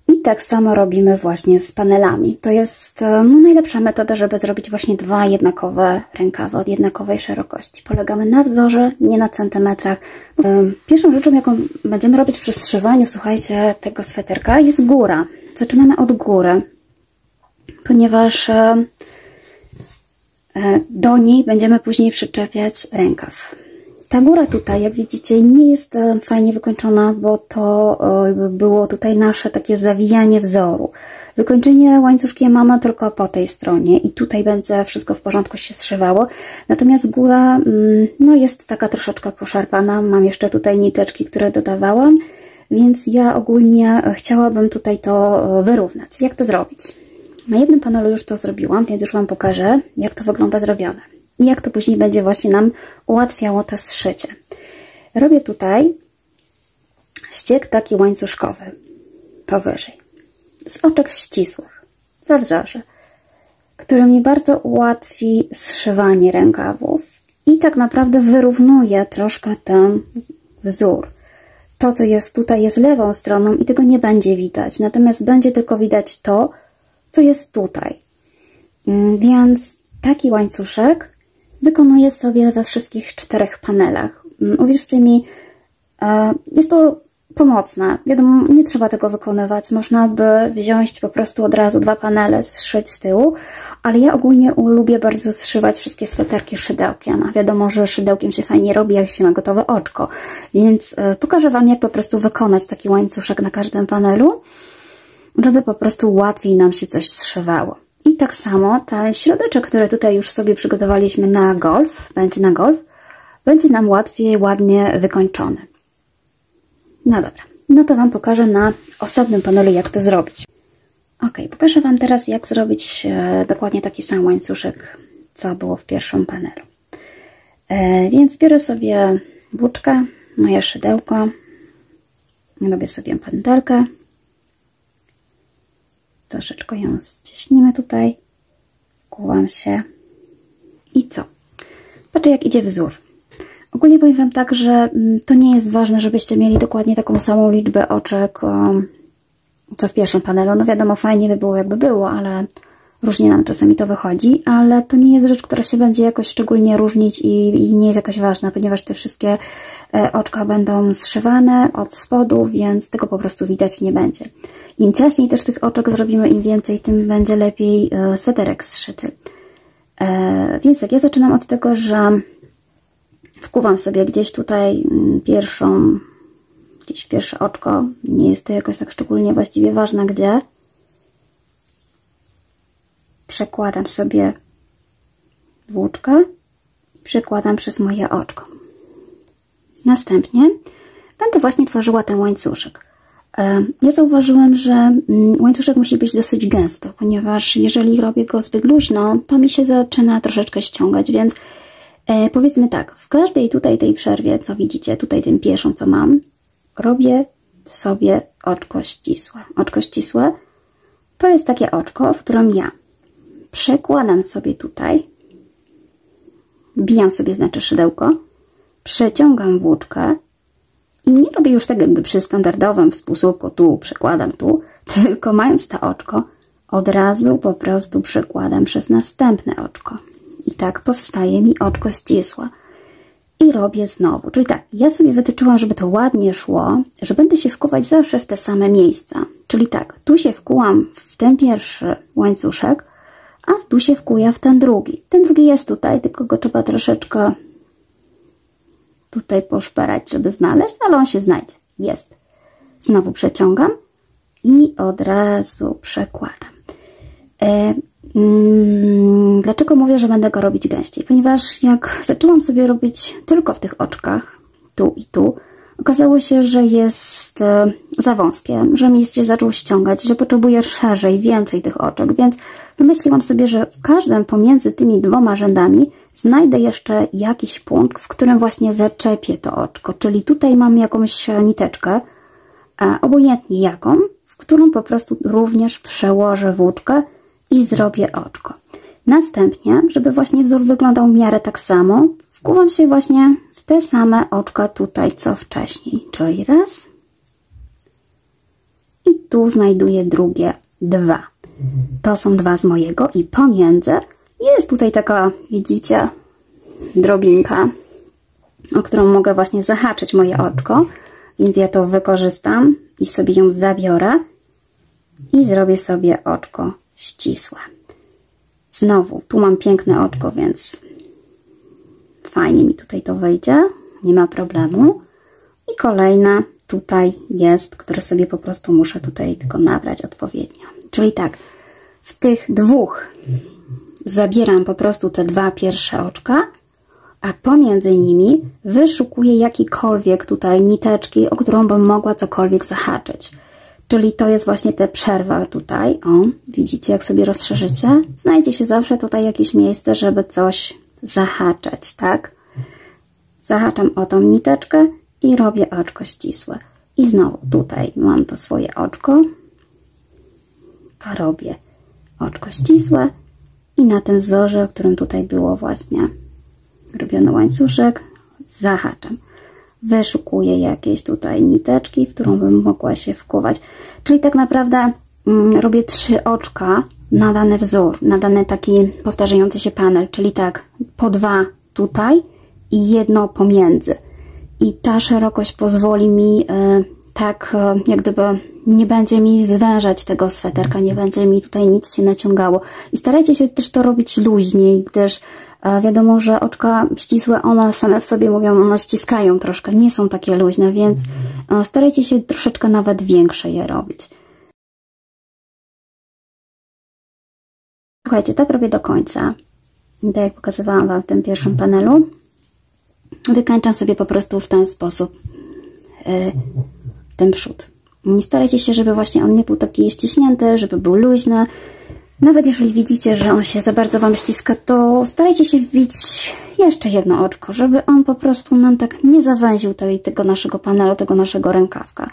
I tak samo robimy właśnie z panelami. To jest najlepsza metoda, żeby zrobić właśnie 2 jednakowe rękawy od jednakowej szerokości. Polegamy na wzorze, nie na centymetrach. Pierwszą rzeczą, jaką będziemy robić przy zszywaniu, słuchajcie, tego sweterka, jest góra. Zaczynamy od góry, ponieważ do niej będziemy później przyczepiać rękaw. Ta góra tutaj, jak widzicie, nie jest fajnie wykończona, bo to było tutaj nasze takie zawijanie wzoru. Wykończenie łańcuszkiem mamy tylko po tej stronie i tutaj będzie wszystko w porządku się zszywało. Natomiast góra jest taka troszeczkę poszarpana. Mam jeszcze tutaj niteczki, które dodawałam, więc ja ogólnie chciałabym tutaj to wyrównać. Jak to zrobić? Na jednym panelu już to zrobiłam, więc już Wam pokażę, jak to wygląda zrobione. I jak to później będzie właśnie nam ułatwiało to zszycie. Robię tutaj ściek taki łańcuszkowy powyżej, z oczek ścisłych we wzorze, który mi bardzo ułatwi zszywanie rękawów i tak naprawdę wyrównuje troszkę ten wzór. To, co jest tutaj, jest lewą stroną i tego nie będzie widać, natomiast będzie tylko widać to, co jest tutaj. Więc taki łańcuszek wykonuję sobie we wszystkich 4 panelach. Uwierzcie mi, jest to pomocne. Wiadomo, nie trzeba tego wykonywać. Można by wziąć po prostu od razu 2 panele, zszyć z tyłu, ale ja ogólnie lubię bardzo zszywać wszystkie sweterki szydełkiem. A wiadomo, że szydełkiem się fajnie robi, jak się ma gotowe oczko. Więc pokażę Wam, jak po prostu wykonać taki łańcuszek na każdym panelu, żeby po prostu łatwiej nam się coś zszywało. I tak samo ten środeczek, który tutaj już sobie przygotowaliśmy na golf, będzie nam łatwiej, ładnie wykończony. No dobra, no to Wam pokażę na osobnym panelu, jak to zrobić. Ok, pokażę Wam teraz, jak zrobić dokładnie taki sam łańcuszek, co było w pierwszym panelu. Więc biorę sobie włóczkę, moje szydełko, robię sobie pętelkę. Troszeczkę ją ścieśnimy tutaj, kłułam się i co? Patrzę, jak idzie wzór. Ogólnie powiem Wam tak, że to nie jest ważne, żebyście mieli dokładnie taką samą liczbę oczek, co w pierwszym panelu. No wiadomo, fajnie by było, jakby było, ale różnie nam czasami to wychodzi, ale to nie jest rzecz, która się będzie jakoś szczególnie różnić i nie jest jakoś ważna, ponieważ te wszystkie oczka będą zszywane od spodu, więc tego po prostu widać nie będzie. Im ciaśniej też tych oczek zrobimy, im więcej, tym będzie lepiej sweterek zszyty. Więc tak, ja zaczynam od tego, że wkuwam sobie gdzieś tutaj gdzieś pierwsze oczko. Nie jest to jakoś tak szczególnie właściwie ważne gdzie. przekładam sobie włóczkę i przekładam przez moje oczko. Następnie będę właśnie tworzyła ten łańcuszek. Ja zauważyłam, że łańcuszek musi być dosyć gęsto, ponieważ jeżeli robię go zbyt luźno, to mi się zaczyna troszeczkę ściągać, więc powiedzmy tak, w każdej tutaj tej przerwie, co widzicie, tutaj tym pierwszą, co mam, robię sobie oczko ścisłe. Oczko ścisłe to jest takie oczko, w którym ja przekładam sobie tutaj, wbijam sobie, znaczy szydełko, przeciągam włóczkę i nie robię już tak jakby przy standardowym sposób, tu przekładam tu, tylko mając to oczko, od razu po prostu przekładam przez następne oczko. I tak powstaje mi oczko ścisłe. I robię znowu. Czyli tak, ja sobie wytyczyłam, żeby to ładnie szło, że będę się wkuwać zawsze w te same miejsca. Czyli tak, tu się wkułam w ten pierwszy łańcuszek, a tu się wkuję w ten drugi. Ten drugi jest tutaj, tylko go trzeba troszeczkę tutaj poszperać, żeby znaleźć, ale on się znajdzie. Jest. Znowu przeciągam i od razu przekładam. Dlaczego mówię, że będę go robić gęściej? Ponieważ jak zaczęłam sobie robić tylko w tych oczkach, tu i tu, okazało się, że jest za wąskie, że mi się zaczął ściągać, że potrzebuję szerzej, więcej tych oczek, więc wymyśliłam sobie, że w każdym pomiędzy tymi dwoma rzędami znajdę jeszcze jakiś punkt, w którym właśnie zaczepię to oczko, czyli tutaj mam jakąś niteczkę, obojętnie jaką, w którą po prostu również przełożę włóczkę i zrobię oczko. Następnie, żeby właśnie wzór wyglądał w miarę tak samo, wkuwam się właśnie w te same oczka tutaj, co wcześniej. Czyli raz. I tu znajduję drugie dwa. To są dwa z mojego i pomiędzy jest tutaj taka, widzicie, drobinka, o którą mogę właśnie zahaczyć moje oczko, więc ja to wykorzystam i sobie ją zabiorę i zrobię sobie oczko ścisłe. Znowu, tu mam piękne oczko, więc fajnie mi tutaj to wyjdzie, nie ma problemu. I kolejna tutaj jest, które sobie po prostu muszę tutaj tylko nabrać odpowiednio. Czyli tak, w tych dwóch zabieram po prostu te dwa pierwsze oczka, a pomiędzy nimi wyszukuję jakikolwiek tutaj niteczki, o którą bym mogła cokolwiek zahaczyć. Czyli to jest właśnie ta przerwa tutaj. O, widzicie, jak sobie rozszerzycie? Znajdzie się zawsze tutaj jakieś miejsce, żeby coś zahaczać, tak? Zahaczam o tą niteczkę i robię oczko ścisłe. I znowu tutaj mam to swoje oczko. To robię oczko ścisłe i na tym wzorze, w którym tutaj było właśnie robiony łańcuszek, zahaczam. Wyszukuję jakieś tutaj niteczki, w którą bym mogła się wkuwać. Czyli tak naprawdę robię 3 oczka na dany wzór, na dany taki powtarzający się panel. Czyli tak, po 2 tutaj i 1 pomiędzy. I ta szerokość pozwoli mi tak, jak gdyby nie będzie mi zwężać tego sweterka, nie będzie mi tutaj nic się naciągało. I starajcie się też to robić luźniej, gdyż wiadomo, że oczka ścisłe, one same w sobie mówią, one ściskają troszkę, nie są takie luźne, więc starajcie się troszeczkę nawet większe je robić. Słuchajcie, tak robię do końca. Tak jak pokazywałam Wam w tym pierwszym panelu. Wykańczam sobie po prostu w ten sposób ten przód. Nie starajcie się, żeby właśnie on nie był taki ściśnięty, żeby był luźny. Nawet jeżeli widzicie, że on się za bardzo Wam ściska, to starajcie się wbić jeszcze jedno oczko, żeby on po prostu nam tak nie zawęził tego naszego panelu, tego naszego rękawka.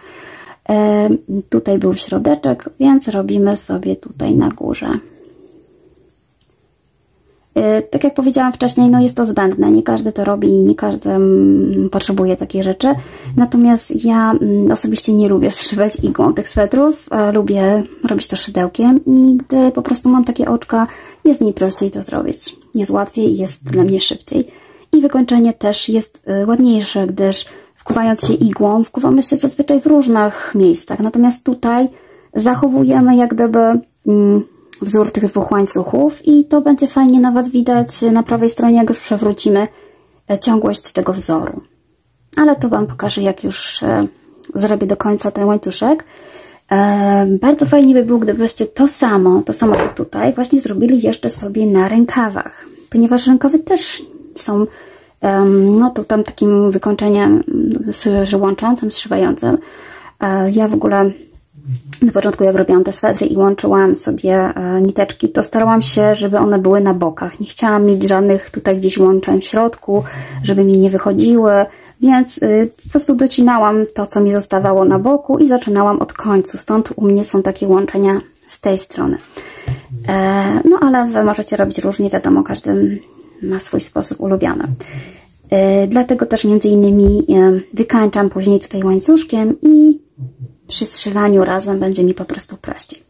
Tutaj był środeczek, więc robimy sobie tutaj na górze. Tak jak powiedziałam wcześniej, no jest to zbędne, nie każdy to robi i nie każdy potrzebuje takich rzeczy. Natomiast ja osobiście nie lubię zszywać igłą tych swetrów, lubię robić to szydełkiem i gdy po prostu mam takie oczka, jest mi prościej to zrobić. Jest łatwiej i jest dla mnie szybciej. I wykończenie też jest ładniejsze, gdyż wkuwając się igłą, wkuwamy się zazwyczaj w różnych miejscach. Natomiast tutaj zachowujemy jak gdyby wzór tych 2 łańcuchów i to będzie fajnie nawet widać na prawej stronie, jak już przewrócimy ciągłość tego wzoru. Ale to Wam pokażę, jak już zrobię do końca ten łańcuszek. Bardzo fajnie by było, gdybyście to samo co tutaj, właśnie zrobili jeszcze sobie na rękawach, ponieważ rękawy też są no tu tam takim wykończeniem łączącym, zszywającym. Ja w ogóle na początku, jak robiłam te swetry i łączyłam sobie niteczki, to starałam się, żeby one były na bokach. Nie chciałam mieć żadnych tutaj gdzieś łączeń w środku, żeby mi nie wychodziły, więc po prostu docinałam to, co mi zostawało na boku i zaczynałam od końca. Stąd u mnie są takie łączenia z tej strony. No ale wy możecie robić różnie, wiadomo, każdy ma swój sposób ulubiony. Dlatego też między innymi wykańczam później tutaj łańcuszkiem i przy zszywaniu razem będzie mi po prostu prościej.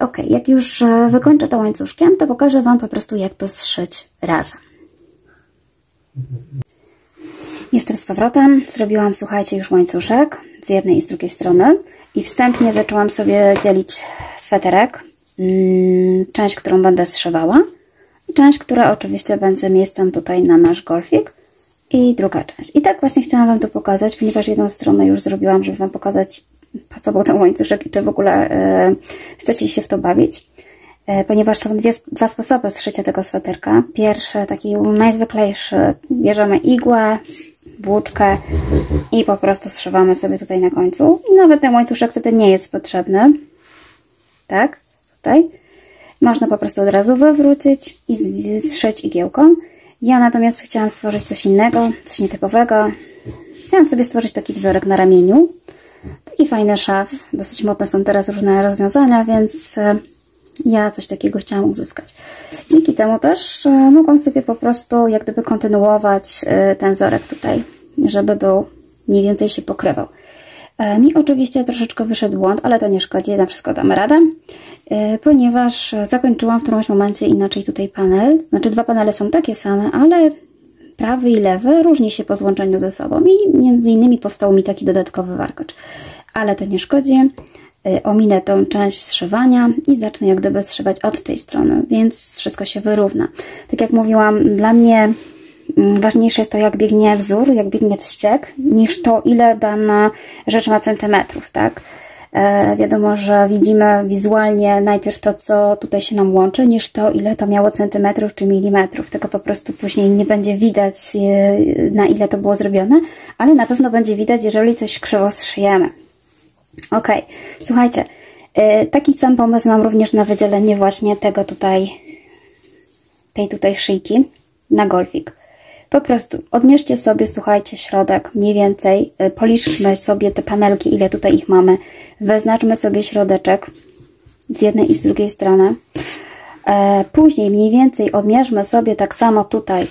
Ok, jak już wykończę to łańcuszkiem, to pokażę Wam po prostu, jak to zszyć razem. Jestem z powrotem. Zrobiłam, słuchajcie, już łańcuszek z jednej i z drugiej strony i wstępnie zaczęłam sobie dzielić sweterek. Część, którą będę zszywała i część, która oczywiście będzie miejscem tutaj na nasz golfik i druga część. I tak właśnie chciałam Wam to pokazać, ponieważ jedną stronę już zrobiłam, żeby Wam pokazać, po co był ten łańcuszek i czy w ogóle chcecie się w to bawić. Ponieważ są dwa sposoby zszycia tego sweterka. Pierwszy, taki najzwyklejszy, bierzemy igłę, włóczkę i po prostu zszywamy sobie tutaj na końcu. I nawet ten łańcuszek wtedy nie jest potrzebny. Tak? Tutaj. Można po prostu od razu wywrócić i zszyć igiełką. Ja natomiast chciałam stworzyć coś innego, coś nietypowego. Chciałam sobie stworzyć taki wzorek na ramieniu. Taki fajny szaf. Dosyć modne są teraz różne rozwiązania, więc ja coś takiego chciałam uzyskać. Dzięki temu też mogłam sobie po prostu jak gdyby kontynuować ten wzorek tutaj, żeby był mniej więcej się pokrywał. Mi oczywiście troszeczkę wyszedł błąd, ale to nie szkodzi, na wszystko damy radę, ponieważ zakończyłam w którymś momencie inaczej tutaj panel. Znaczy dwa panele są takie same, ale prawy i lewy różni się po złączeniu ze sobą i między innymi powstał mi taki dodatkowy warkocz. Ale to nie szkodzi. Ominę tą część zszywania i zacznę jak gdyby zszywać od tej strony, więc wszystko się wyrówna. Tak jak mówiłam, dla mnie ważniejsze jest to, jak biegnie wzór, jak biegnie wściek, niż to, ile dana rzecz ma centymetrów, tak? Wiadomo, że widzimy wizualnie najpierw to, co tutaj się nam łączy, niż to, ile to miało centymetrów czy milimetrów. Tego po prostu później nie będzie widać, na ile to było zrobione, ale na pewno będzie widać, jeżeli coś krzywo zszyjemy. Ok, słuchajcie, taki sam pomysł mam również na wydzielenie właśnie tego tutaj, tej tutaj szyjki na golfik. Po prostu odmierzcie sobie, słuchajcie, środek mniej więcej, policzmy sobie te panelki, ile tutaj ich mamy, wyznaczmy sobie środeczek z jednej i z drugiej strony. Później mniej więcej odmierzmy sobie tak samo tutaj,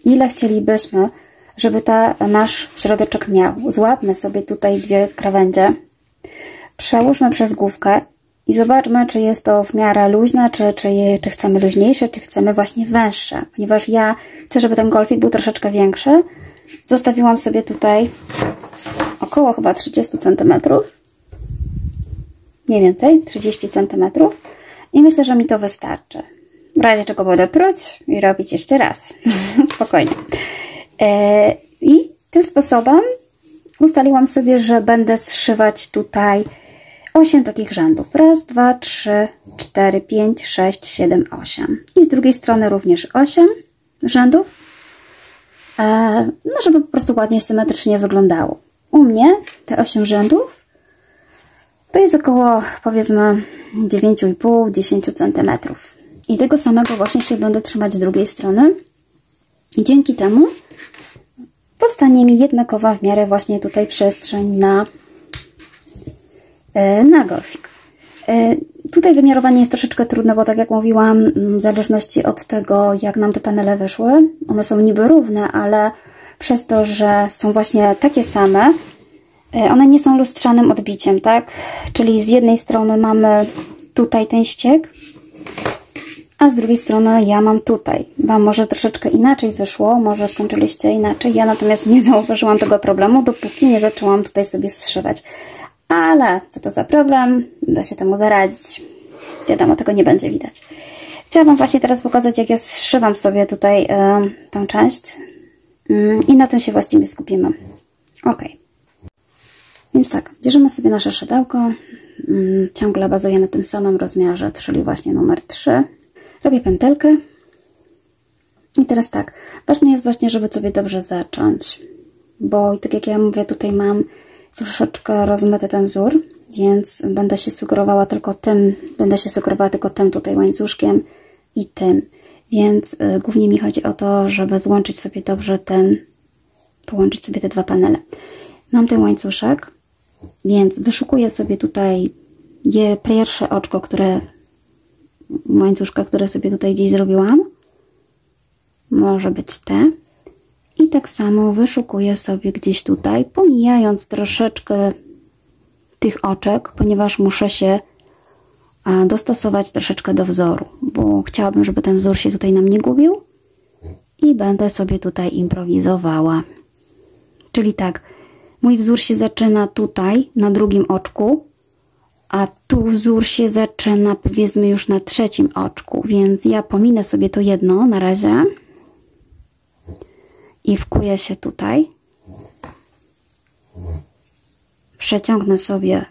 ile chcielibyśmy, żeby nasz środeczek miał. Złapmy sobie tutaj dwie krawędzie, przełóżmy przez główkę i zobaczmy, czy jest to w miarę luźne, czy chcemy luźniejsze, czy chcemy właśnie węższe. Ponieważ ja chcę, żeby ten golfik był troszeczkę większy. Zostawiłam sobie tutaj około chyba 30 cm. Mniej więcej 30 cm. I myślę, że mi to wystarczy. W razie czego będę pruć i robić jeszcze raz. Spokojnie. I tym sposobem ustaliłam sobie, że będę zszywać tutaj 8 takich rzędów. Raz, 2, 3, 4, 5, 6, 7, 8. I z drugiej strony również 8 rzędów. No, żeby po prostu ładnie, symetrycznie wyglądało. U mnie te 8 rzędów to jest około, powiedzmy, 9,5-10 cm. I tego samego właśnie się będę trzymać z drugiej strony. I dzięki temu powstanie mi jednakowa w miarę właśnie tutaj przestrzeń na golfik. Tutaj wymiarowanie jest troszeczkę trudne, bo tak jak mówiłam, w zależności od tego, jak nam te panele wyszły, one są niby równe, ale przez to, że są właśnie takie same, one nie są lustrzanym odbiciem, tak? Czyli z jednej strony mamy tutaj ten ściek, a z drugiej strony ja mam tutaj. Wam może troszeczkę inaczej wyszło, może skończyliście inaczej. Ja natomiast nie zauważyłam tego problemu, dopóki nie zaczęłam tutaj sobie zszywać. Ale co to za problem? Da się temu zaradzić. Wiadomo, tego nie będzie widać. Chciałabym właśnie teraz pokazać, jak ja zszywam sobie tutaj tą część. I na tym się właściwie skupimy. Ok. Więc tak, bierzemy sobie nasze szydełko, ciągle bazuję na tym samym rozmiarze, czyli właśnie numer 3. Robię pętelkę i teraz tak, ważne jest właśnie, żeby sobie dobrze zacząć, bo tak jak ja mówię, tutaj mam troszeczkę rozmyty ten wzór, więc będę się sugerowała tylko tym tutaj łańcuszkiem i tym, więc głównie mi chodzi o to, żeby złączyć sobie dobrze połączyć sobie te dwa panele. Mam ten łańcuszek, więc wyszukuję sobie tutaj pierwsze oczko, łańcuszka, które sobie tutaj gdzieś zrobiłam. Może być te. I tak samo wyszukuję sobie gdzieś tutaj, pomijając troszeczkę tych oczek, ponieważ muszę się dostosować troszeczkę do wzoru, bo chciałabym, żeby ten wzór się tutaj nam nie gubił i będę sobie tutaj improwizowała. Czyli tak, mój wzór się zaczyna tutaj, na drugim oczku, a tu wzór się zaczyna, powiedzmy, już na trzecim oczku, więc ja pominę sobie to jedno na razie i wkuję się tutaj. Przeciągnę sobie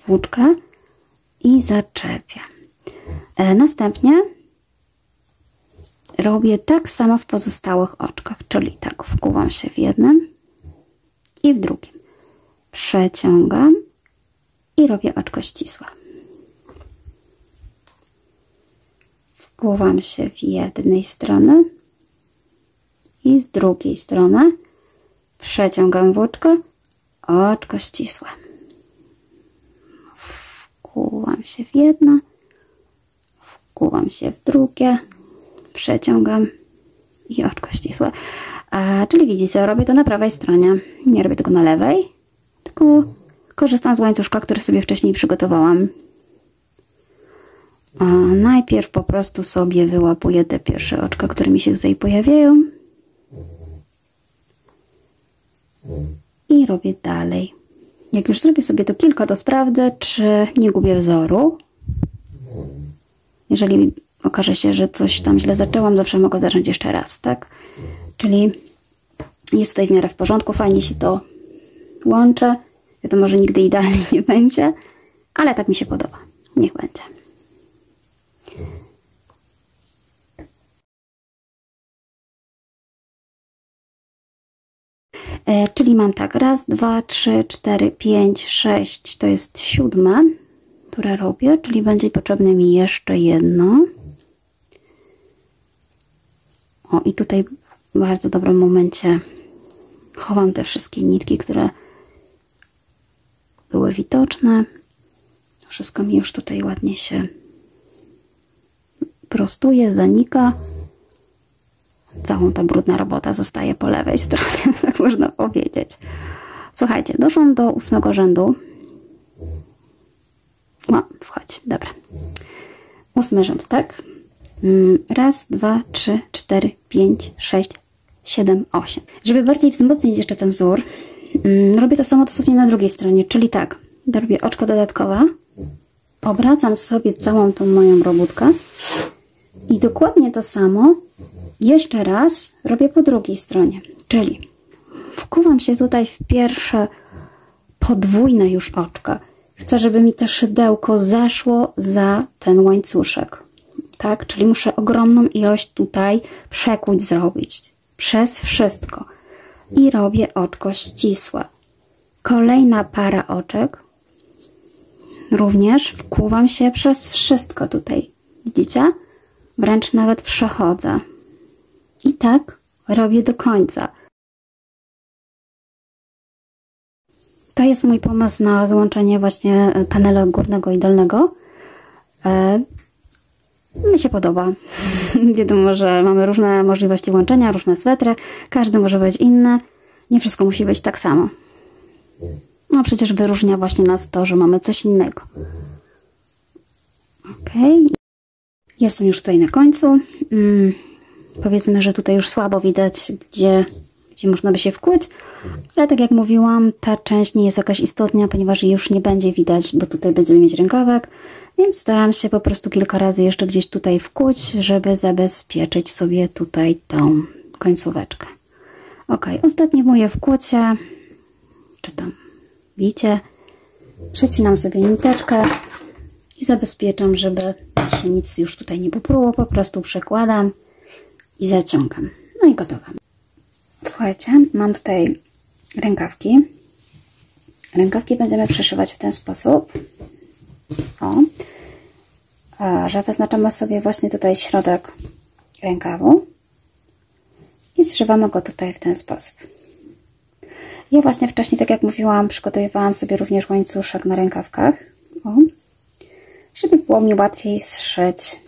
włóczkę i zaczepię. Następnie robię tak samo w pozostałych oczkach, czyli tak, wkuwam się w jednym i w drugim. Przeciągam i robię oczko ścisłe. Wkuwam się w jednej strony i z drugiej strony. Przeciągam włóczkę, oczko ścisłe. Wkuwam się w jedno, wkuwam się w drugie, przeciągam i oczko ścisłe. Czyli widzicie, robię to na prawej stronie. Nie robię tego na lewej, tylko korzystam z łańcuszka, który sobie wcześniej przygotowałam. Najpierw po prostu sobie wyłapuję te pierwsze oczka, które mi się tutaj pojawiają. I robię dalej. Jak już zrobię sobie to kilka, to sprawdzę, czy nie gubię wzoru. Jeżeli okaże się, że coś tam źle zaczęłam, zawsze mogę zacząć jeszcze raz, tak? Czyli jest tutaj w miarę w porządku, fajnie się to łączy. Wiadomo, że nigdy idealnie nie będzie, ale tak mi się podoba. Niech będzie. Czyli mam tak, raz, dwa, trzy, cztery, pięć, sześć, to jest 7, które robię, czyli będzie potrzebne mi jeszcze jedno. O, i tutaj w bardzo dobrym momencie chowam te wszystkie nitki, które były widoczne. Wszystko mi już tutaj ładnie się prostuje, zanika. Cała ta brudna robota zostaje po lewej stronie, tak można powiedzieć. Słuchajcie, doszłam do 8 rzędu. O, wchodź, dobra. 8 rzęd, tak? Raz, dwa, trzy, cztery, pięć, 6, 7, 8. Żeby bardziej wzmocnić jeszcze ten wzór, robię to samo dosłownie na drugiej stronie, czyli tak, robię oczko dodatkowe, obracam sobie całą tą moją robótkę i dokładnie to samo jeszcze raz robię po drugiej stronie, czyli wkuwam się tutaj w pierwsze podwójne już oczka. Chcę, żeby mi to szydełko zaszło za ten łańcuszek, tak? Czyli muszę ogromną ilość tutaj przekłuć zrobić przez wszystko i robię oczko ścisłe. Kolejna para oczek, również wkuwam się przez wszystko tutaj, widzicie? Wręcz nawet przechodzę. I tak robię do końca. To jest mój pomysł na złączenie właśnie panelu górnego i dolnego. Mi się podoba. Wiadomo, że mamy różne możliwości łączenia, różne swetry. Każdy może być inny. Nie wszystko musi być tak samo. No przecież wyróżnia właśnie nas to, że mamy coś innego. Ok. Jestem już tutaj na końcu. Powiedzmy, że tutaj już słabo widać, gdzie można by się wkłuć, ale tak jak mówiłam, ta część nie jest jakaś istotna, ponieważ jej już nie będzie widać, bo tutaj będziemy mieć rękawek, więc staram się po prostu kilka razy jeszcze gdzieś tutaj wkłuć, żeby zabezpieczyć sobie tutaj tą końcóweczkę. Ok, ostatnie moje wkłucie. czy tam bicie. Przecinam sobie niteczkę i zabezpieczam, żeby się nic już tutaj nie popruło. Po prostu przekładam i zaciągam. No i gotowe. Słuchajcie, mam tutaj rękawki. Rękawki będziemy przyszywać w ten sposób. O, że wyznaczamy sobie właśnie tutaj środek rękawu i zszywamy go tutaj w ten sposób. Ja właśnie wcześniej, tak jak mówiłam, przygotowywałam sobie również łańcuszek na rękawkach, o, żeby było mi łatwiej zszyć.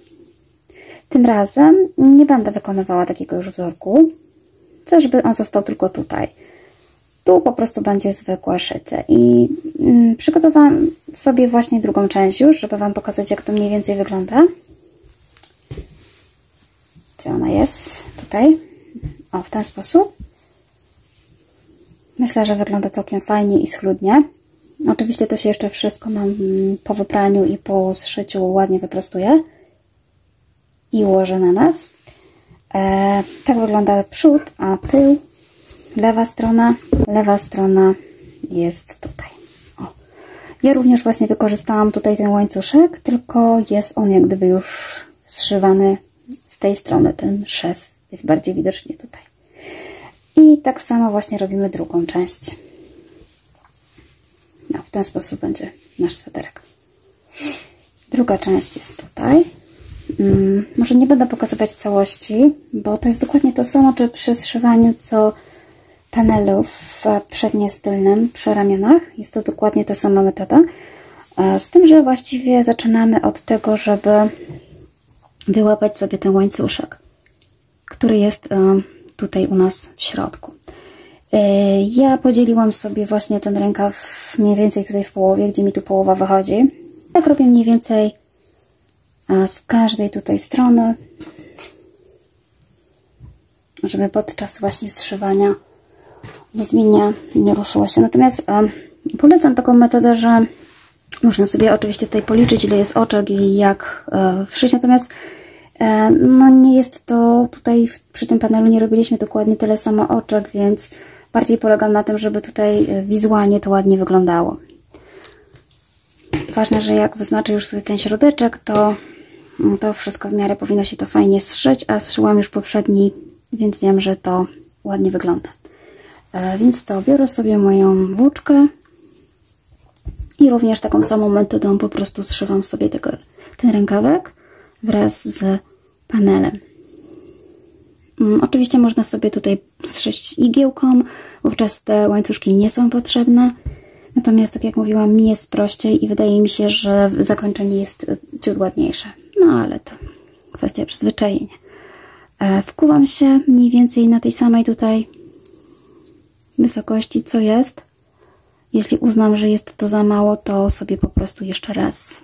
Tym razem nie będę wykonywała takiego już wzorku. Chcę, żeby on został tylko tutaj. Tu po prostu będzie zwykłe szycie. I przygotowałam sobie właśnie drugą część już, żeby Wam pokazać, jak to mniej więcej wygląda. Gdzie ona jest? Tutaj. O, w ten sposób. Myślę, że wygląda całkiem fajnie i schludnie. Oczywiście to się jeszcze wszystko nam po wypraniu i po zszyciu ładnie wyprostuje i ułoży na nas. Tak wygląda przód, a tył, lewa strona jest tutaj. O. Ja również właśnie wykorzystałam tutaj ten łańcuszek, tylko jest on jak gdyby już zszywany z tej strony. Ten szef jest bardziej widoczny tutaj. I tak samo właśnie robimy drugą część. No, w ten sposób będzie nasz sweterek. Druga część jest tutaj. Może nie będę pokazywać całości, bo to jest dokładnie to samo, czy przy zszywaniu, co panelu w przednie z tylnym przy ramionach. Jest to dokładnie ta sama metoda. Z tym, że właściwie zaczynamy od tego, żeby wyłapać sobie ten łańcuszek, który jest tutaj u nas w środku. Ja podzieliłam sobie właśnie ten rękaw mniej więcej tutaj w połowie, gdzie mi tu połowa wychodzi. Tak robię mniej więcej z każdej tutaj strony, żeby podczas właśnie zszywania niezmiennie nie ruszyło się. Natomiast polecam taką metodę, że można sobie oczywiście tutaj policzyć, ile jest oczek i jak wszyć, natomiast no nie jest to tutaj przy tym panelu, nie robiliśmy dokładnie tyle samo oczek, więc bardziej polegam na tym, żeby tutaj wizualnie to ładnie wyglądało. Ważne, że jak wyznaczę już tutaj ten środeczek, to wszystko w miarę powinno się to fajnie zszyć, a zszyłam już poprzedni, więc wiem, że to ładnie wygląda. Więc co, biorę sobie moją włóczkę i również taką samą metodą po prostu zszywam sobie ten rękawek wraz z panelem. Oczywiście można sobie tutaj zszyć igiełką, wówczas te łańcuszki nie są potrzebne. Natomiast, tak jak mówiłam, mi jest prościej i wydaje mi się, że zakończenie jest ciut ładniejsze. No ale to kwestia przyzwyczajenia. Wkuwam się mniej więcej na tej samej tutaj wysokości, co jest. Jeśli uznam, że jest to za mało, to sobie po prostu jeszcze raz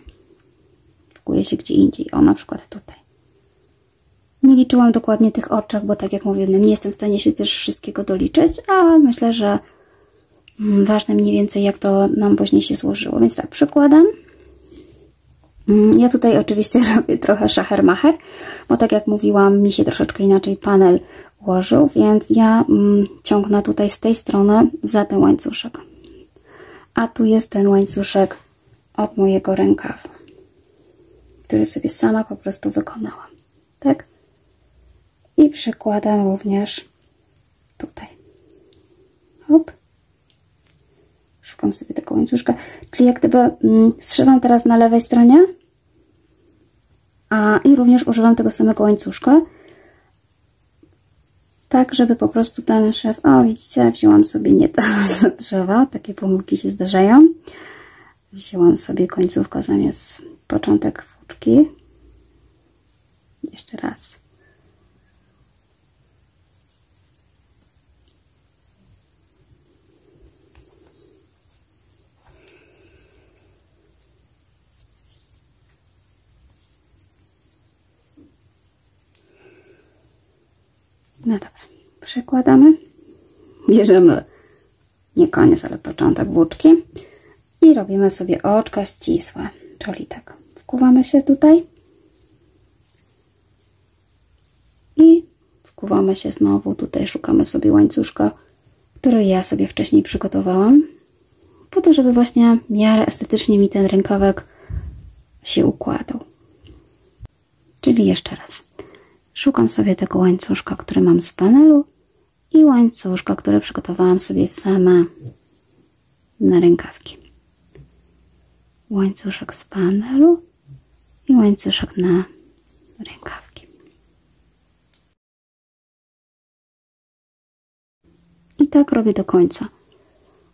wkuję się gdzie indziej. O, na przykład tutaj. Nie liczyłam dokładnie tych oczek, bo tak jak mówię, no nie jestem w stanie się też wszystkiego doliczyć, a myślę, że ważne mniej więcej, jak to nam później się złożyło. Więc tak, przykładam. Ja tutaj oczywiście robię trochę szacher-macher, bo tak jak mówiłam, mi się troszeczkę inaczej panel ułożył, więc ja ciągnę tutaj z tej strony za ten łańcuszek. A tu jest ten łańcuszek od mojego rękawa, który sobie sama po prostu wykonałam. Tak? I przykładam również tutaj. Hop. Szukam sobie tego łańcuszka. Czyli jak gdyby zszywam teraz na lewej stronie, i również używam tego samego łańcuszka, tak żeby po prostu ten szef, o widzicie, wzięłam sobie nie to z drzewa, takie pomyłki się zdarzają. Wzięłam sobie końcówkę zamiast początek włóczki. Jeszcze raz. No dobra, przekładamy, bierzemy nie koniec, ale początek włóczki i robimy sobie oczka ścisłe, czyli tak, wkuwamy się tutaj i wkuwamy się znowu, tutaj szukamy sobie łańcuszka, który ja sobie wcześniej przygotowałam, to, żeby właśnie w miarę estetycznie mi ten rękawek się układał. Czyli jeszcze raz. Szukam sobie tego łańcuszka, który mam z panelu i łańcuszka, który przygotowałam sobie sama na rękawki. Łańcuszek z panelu i łańcuszek na rękawki. I tak robię do końca.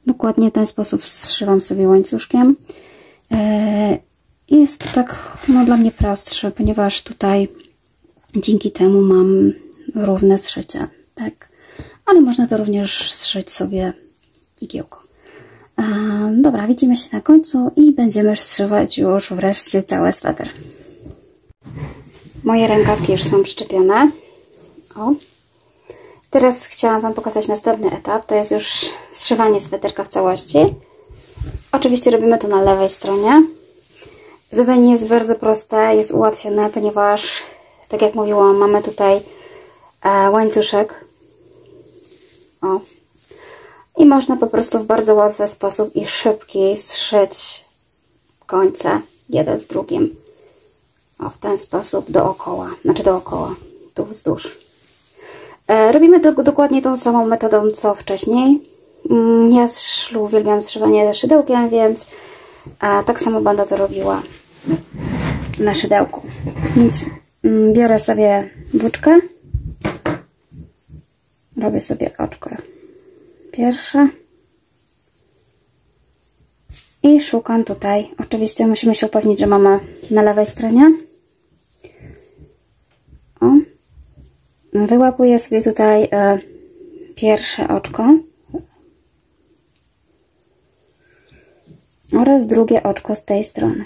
Dokładnie w ten sposób zszywam sobie łańcuszkiem. Jest to tak dla mnie prostsze, ponieważ tutaj dzięki temu mam równe zszycie. Tak. Ale można to również zszyć sobie igiełką. Dobra, widzimy się na końcu i będziemy zszywać już wreszcie cały sweter. Moje rękawki już są przyczepione. O. Teraz chciałam Wam pokazać następny etap. To jest już zszywanie sweterka w całości. Oczywiście robimy to na lewej stronie. Zadanie jest bardzo proste, jest ułatwione, ponieważ, tak jak mówiłam, mamy tutaj łańcuszek. O. I można po prostu w bardzo łatwy sposób i szybki zszyć końce jeden z drugim. O, w ten sposób dookoła, tu wzdłuż. Robimy dokładnie tą samą metodą, co wcześniej. Ja uwielbiam zszywanie szydełkiem, więc tak samo będę to robiła na szydełku. Więc biorę sobie włóczkę, robię sobie oczko pierwsze i szukam tutaj. Oczywiście musimy się upewnić, że mamy na lewej stronie. O. Wyłapuję sobie tutaj pierwsze oczko oraz drugie oczko z tej strony,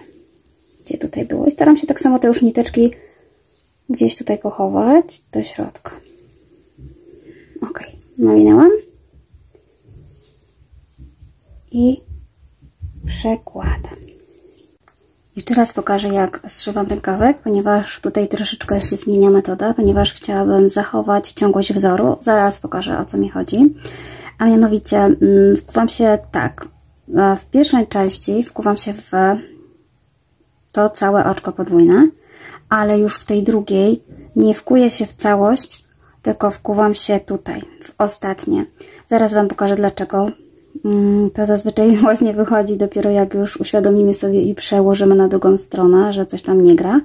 gdzie tutaj było. I staram się tak samo te już niteczki gdzieś tutaj pochować do środka. Ok, nawinęłam i przekładam. Jeszcze raz pokażę, jak zszywam rękawek, ponieważ tutaj troszeczkę się zmienia metoda, ponieważ chciałabym zachować ciągłość wzoru. Zaraz pokażę, o co mi chodzi. A mianowicie wkuwam się tak. W pierwszej części wkuwam się w to całe oczko podwójne, ale już w tej drugiej nie wkuję się w całość, tylko wkuwam się tutaj, w ostatnie. Zaraz Wam pokażę dlaczego. To zazwyczaj właśnie wychodzi dopiero jak już uświadomimy sobie i przełożymy na drugą stronę, że coś tam nie gra.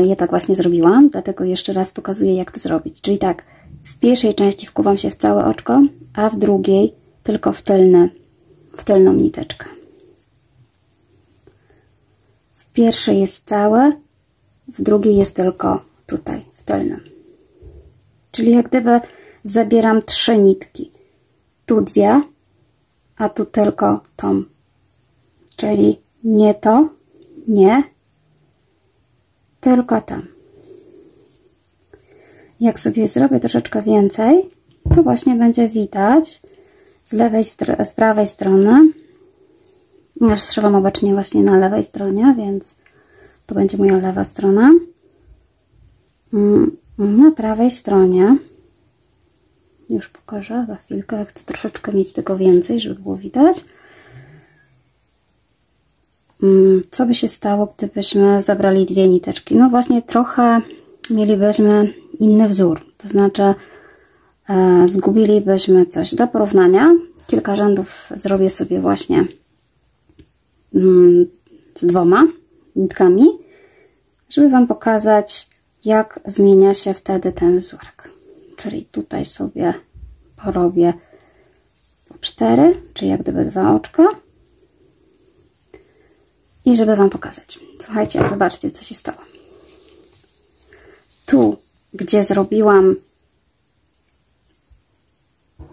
Ja tak właśnie zrobiłam, dlatego jeszcze raz pokazuję, jak to zrobić. Czyli tak, w pierwszej części wkuwam się w całe oczko, a w drugiej tylko w tylną niteczkę. W pierwszej jest całe, w drugiej jest tylko tutaj, w tylnym. Czyli jak gdyby zabieram 3 nitki. Tu 2, a tu tylko tą. Czyli nie to, nie, tylko tam. Jak sobie zrobię troszeczkę więcej, to właśnie będzie widać z prawej strony. Ja zszywam obocznie właśnie na lewej stronie, więc to będzie moja lewa strona. Na prawej stronie już pokażę za chwilkę, jak chcę troszeczkę mieć tego więcej, żeby było widać. Co by się stało, gdybyśmy zabrali 2 niteczki? No właśnie trochę mielibyśmy inny wzór, to znaczy zgubilibyśmy coś do porównania. Kilka rzędów zrobię sobie właśnie z 2 nitkami, żeby Wam pokazać, jak zmienia się wtedy ten wzórek. Czyli tutaj sobie porobię po 4, czyli jak gdyby 2 oczka. I żeby Wam pokazać. Słuchajcie, zobaczcie, co się stało. Tu, gdzie zrobiłam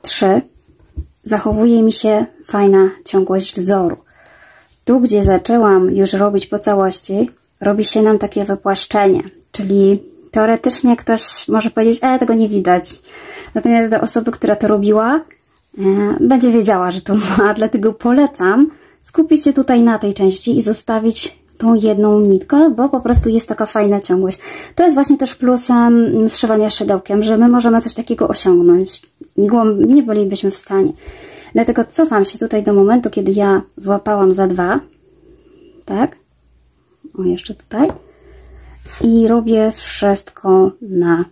3, zachowuje mi się fajna ciągłość wzoru. Tu, gdzie zaczęłam już robić po całości, robi się nam takie wypłaszczenie, czyli teoretycznie ktoś może powiedzieć, tego nie widać. Natomiast do osoby, która to robiła, będzie wiedziała, że to ma, dlatego polecam skupić się tutaj na tej części i zostawić tą jedną nitkę, bo po prostu jest taka fajna ciągłość. To jest właśnie też plusem zszywania szydełkiem, że my możemy coś takiego osiągnąć. Igłą nie bylibyśmy w stanie. Dlatego cofam się tutaj do momentu, kiedy ja złapałam za 2, tak? O, jeszcze tutaj. I robię wszystko na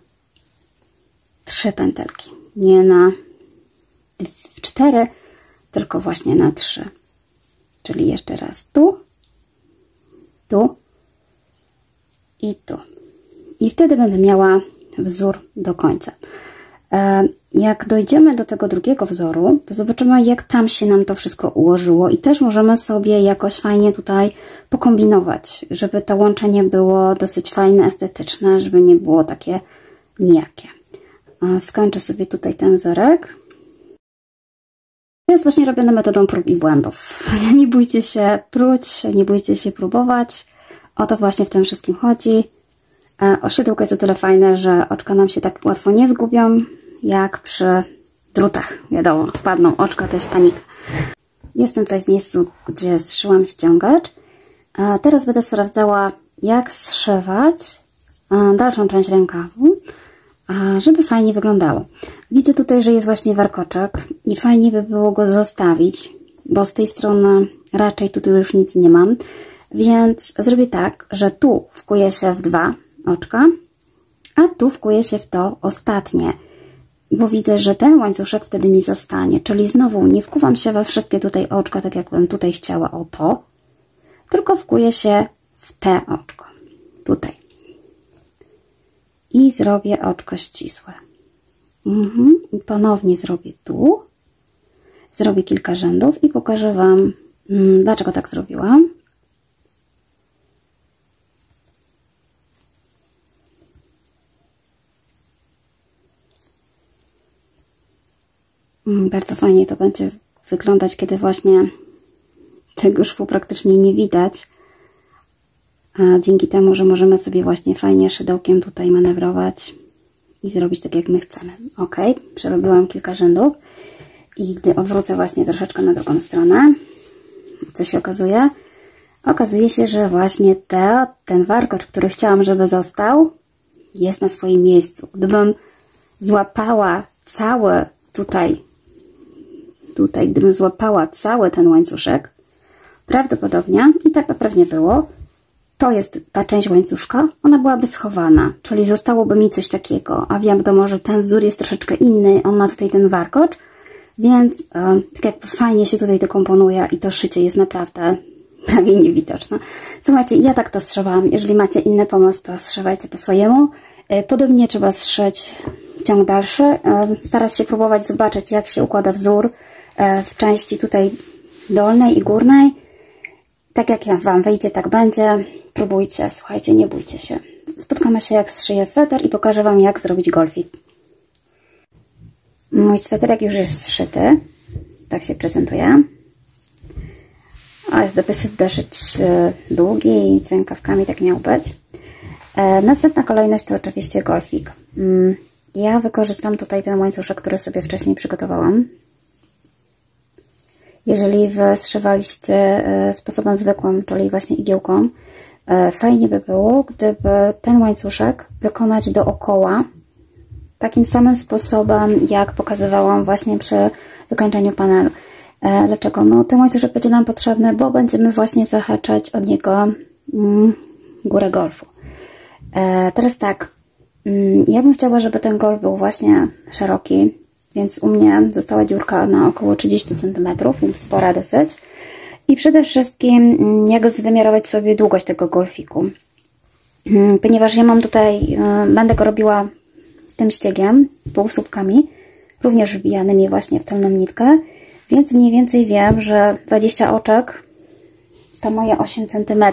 3 pętelki. Nie na 4, tylko właśnie na 3. Czyli jeszcze raz tu, tu i tu. I wtedy będę miała wzór do końca. Jak dojdziemy do tego drugiego wzoru, to zobaczymy, jak tam się nam to wszystko ułożyło i też możemy sobie jakoś fajnie tutaj pokombinować, żeby to łączenie było dosyć fajne, estetyczne, żeby nie było takie nijakie. Skończę sobie tutaj ten wzorek. To jest właśnie robione metodą prób i błędów. Nie bójcie się próć, nie bójcie się próbować. O to właśnie w tym wszystkim chodzi. Osiedłko jest o tyle fajne, że oczka nam się tak łatwo nie zgubią, jak przy drutach. Wiadomo, spadną oczka, to jest panika. Jestem tutaj w miejscu, gdzie zszyłam ściągacz. A teraz będę sprawdzała, jak zszywać dalszą część rękawu, żeby fajnie wyglądało. Widzę tutaj, że jest właśnie warkoczek i fajnie by było go zostawić, bo z tej strony raczej tutaj już nic nie mam. Więc zrobię tak, że tu wkuję się w 2 oczka, a tu wkuję się w to ostatnie, bo widzę, że ten łańcuszek wtedy mi zostanie, czyli znowu nie wkuwam się we wszystkie tutaj oczka, tak jakbym tutaj chciała o to, tylko wkuję się w te oczko, tutaj i zrobię oczko ścisłe. I ponownie zrobię tu, zrobię kilka rzędów i pokażę Wam, dlaczego tak zrobiłam. Bardzo fajnie to będzie wyglądać, kiedy właśnie tego szwu praktycznie nie widać. A dzięki temu, że możemy sobie właśnie fajnie szydełkiem tutaj manewrować i zrobić tak, jak my chcemy. Ok, przerobiłam kilka rzędów i gdy odwrócę właśnie troszeczkę na drugą stronę, co się okazuje? Okazuje się, że właśnie ten warkocz, który chciałam, żeby został, jest na swoim miejscu. Gdybym złapała cały gdybym złapała cały ten łańcuszek, prawdopodobnie, i tak pewnie było, to jest ta część łańcuszka, ona byłaby schowana, czyli zostałoby mi coś takiego, a wiadomo, że ten wzór jest troszeczkę inny, on ma tutaj ten warkocz, więc tak jakby fajnie się tutaj dekomponuje i to szycie jest naprawdę prawie niewidoczne. Słuchajcie, ja tak to zszywałam, jeżeli macie inny pomysł, to zszywajcie po swojemu. Podobnie trzeba zszyć ciąg dalszy, starać się próbować zobaczyć, jak się układa wzór w części tutaj dolnej i górnej. Tak jak Wam wyjdzie, tak będzie. Próbujcie, słuchajcie, nie bójcie się. Spotkamy się, jak zszyję sweter i pokażę Wam, jak zrobić golfik. Mój sweterek już jest zszyty. Tak się prezentuje. Jest dosyć długi i z rękawkami tak miał być. Następna kolejność to oczywiście golfik. Ja wykorzystam tutaj ten łańcuszek, który sobie wcześniej przygotowałam. Jeżeli Wy zszywaliście sposobem zwykłym, czyli właśnie igiełką, fajnie by było, gdyby ten łańcuszek wykonać dookoła takim samym sposobem, jak pokazywałam właśnie przy wykończeniu panelu. Dlaczego? No, ten łańcuszek będzie nam potrzebny, bo będziemy właśnie zahaczać od niego górę golfu. Teraz tak, ja bym chciała, żeby ten golf był właśnie szeroki, więc u mnie została dziurka na około 30 cm, więc spora dosyć. I przede wszystkim jak wymiarować sobie długość tego golfiku. Ponieważ ja mam tutaj, będę go robiła tym ściegiem, półsłupkami, również wbijanymi właśnie w tylną nitkę, więc mniej więcej wiem, że 20 oczek to moje 8 cm.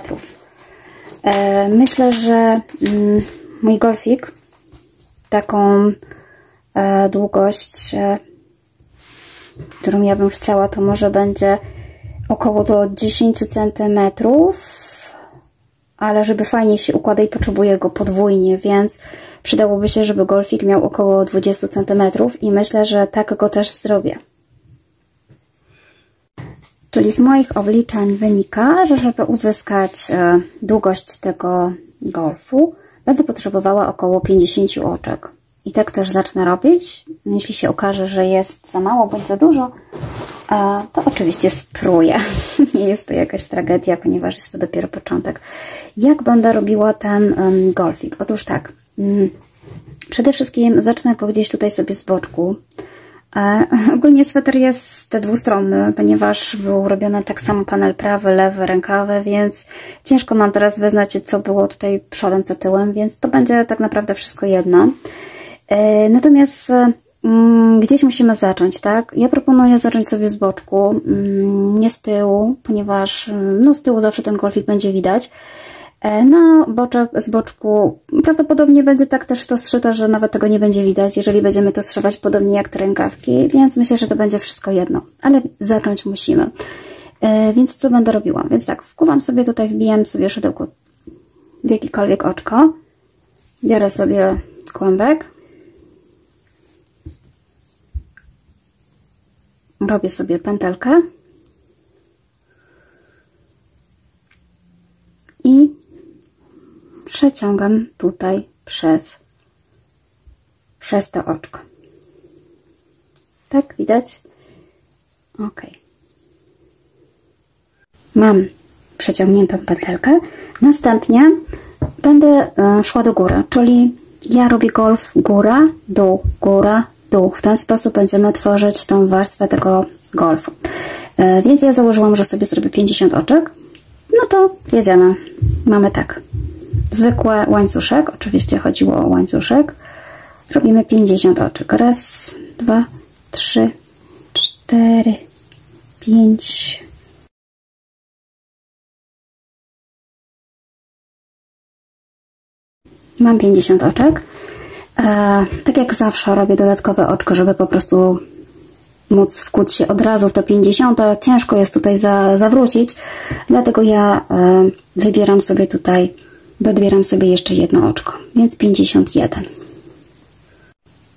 Myślę, że mój golfik taką długość, którą ja bym chciała, to może będzie około do 10 cm, ale żeby fajnie się układa i potrzebuję go podwójnie, więc przydałoby się, żeby golfik miał około 20 cm i myślę, że tak go też zrobię. Czyli z moich obliczeń wynika, że żeby uzyskać długość tego golfu, będę potrzebowała około 50 oczek. I tak też zacznę robić. Jeśli się okaże, że jest za mało bądź za dużo, to oczywiście spróję. Nie jest to jakaś tragedia, ponieważ jest to dopiero początek. Jak będę robiła ten golfik? Otóż tak, przede wszystkim zacznę go gdzieś tutaj sobie z boczku. Ogólnie sweter jest dwustronny, ponieważ był robiony tak samo panel prawy, lewy, rękawy, więc ciężko nam teraz wyznać, co było tutaj przodem, co tyłem, więc to będzie tak naprawdę wszystko jedno. Natomiast gdzieś musimy zacząć, tak? Ja proponuję zacząć sobie z boczku, nie z tyłu, ponieważ no, z tyłu zawsze ten golfik będzie widać. Na boczek, z boczku prawdopodobnie będzie tak też to zszyte, że nawet tego nie będzie widać, jeżeli będziemy to zszywać podobnie jak te rękawki, więc myślę, że to będzie wszystko jedno, ale zacząć musimy. Więc co będę robiła? Więc tak, wkuwam sobie tutaj, wbijam sobie szydełko w jakiekolwiek oczko, biorę sobie kłębek, robię sobie pętelkę i przeciągam tutaj przez to oczko. Tak, widać? Ok. Mam przeciągniętą pętelkę. Następnie będę szła do góry, czyli ja robię golf góra, dół, góra, dół. W ten sposób będziemy tworzyć tą warstwę tego golfu. Więc ja założyłam, że sobie zrobię 50 oczek. No to jedziemy. Mamy tak. Zwykły łańcuszek, oczywiście chodziło o łańcuszek. Robimy 50 oczek. Raz, dwa, 3, 4, 5. Mam 50 oczek. Tak jak zawsze robię dodatkowe oczko, żeby po prostu móc wkuć się od razu w to 50. Ciężko jest tutaj zawrócić, dlatego ja wybieram sobie tutaj, dodbieram sobie jeszcze jedno oczko, więc 51.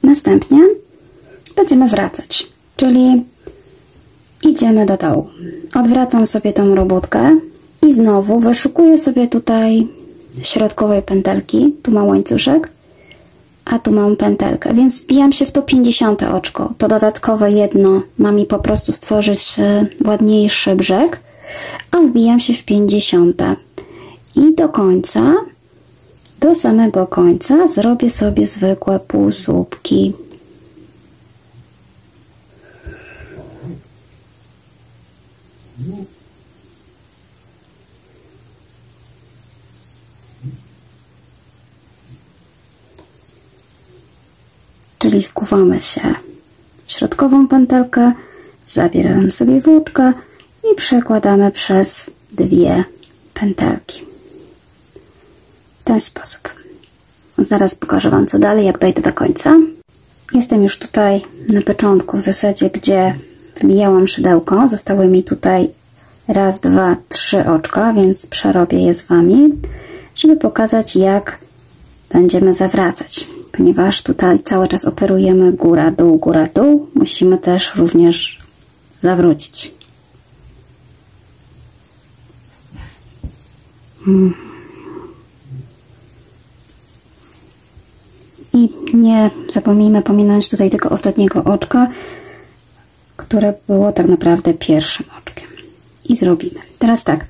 Następnie będziemy wracać, czyli idziemy do dołu. Odwracam sobie tą robótkę i znowu wyszukuję sobie tutaj środkowej pętelki. Tu mam łańcuszek, a tu mam pętelkę, więc wbijam się w to 50 oczko. To dodatkowe jedno ma mi po prostu stworzyć ładniejszy brzeg, a wbijam się w 50. I do końca, do samego końca zrobię sobie zwykłe półsłupki. Czyli wkuwamy się w środkową pętelkę, zabieramy sobie włóczkę i przekładamy przez dwie pętelki. W ten sposób. Zaraz pokażę Wam co dalej, jak dojdę do końca. Jestem już tutaj na początku, w zasadzie, gdzie wbijałam szydełko. Zostały mi tutaj raz, dwa, 3 oczka, więc przerobię je z Wami, żeby pokazać, jak będziemy zawracać. Ponieważ tutaj cały czas operujemy góra, dół, musimy też również zawrócić. I nie zapomnijmy pominąć tutaj tego ostatniego oczka, które było tak naprawdę pierwszym oczkiem. I zrobimy. Teraz tak,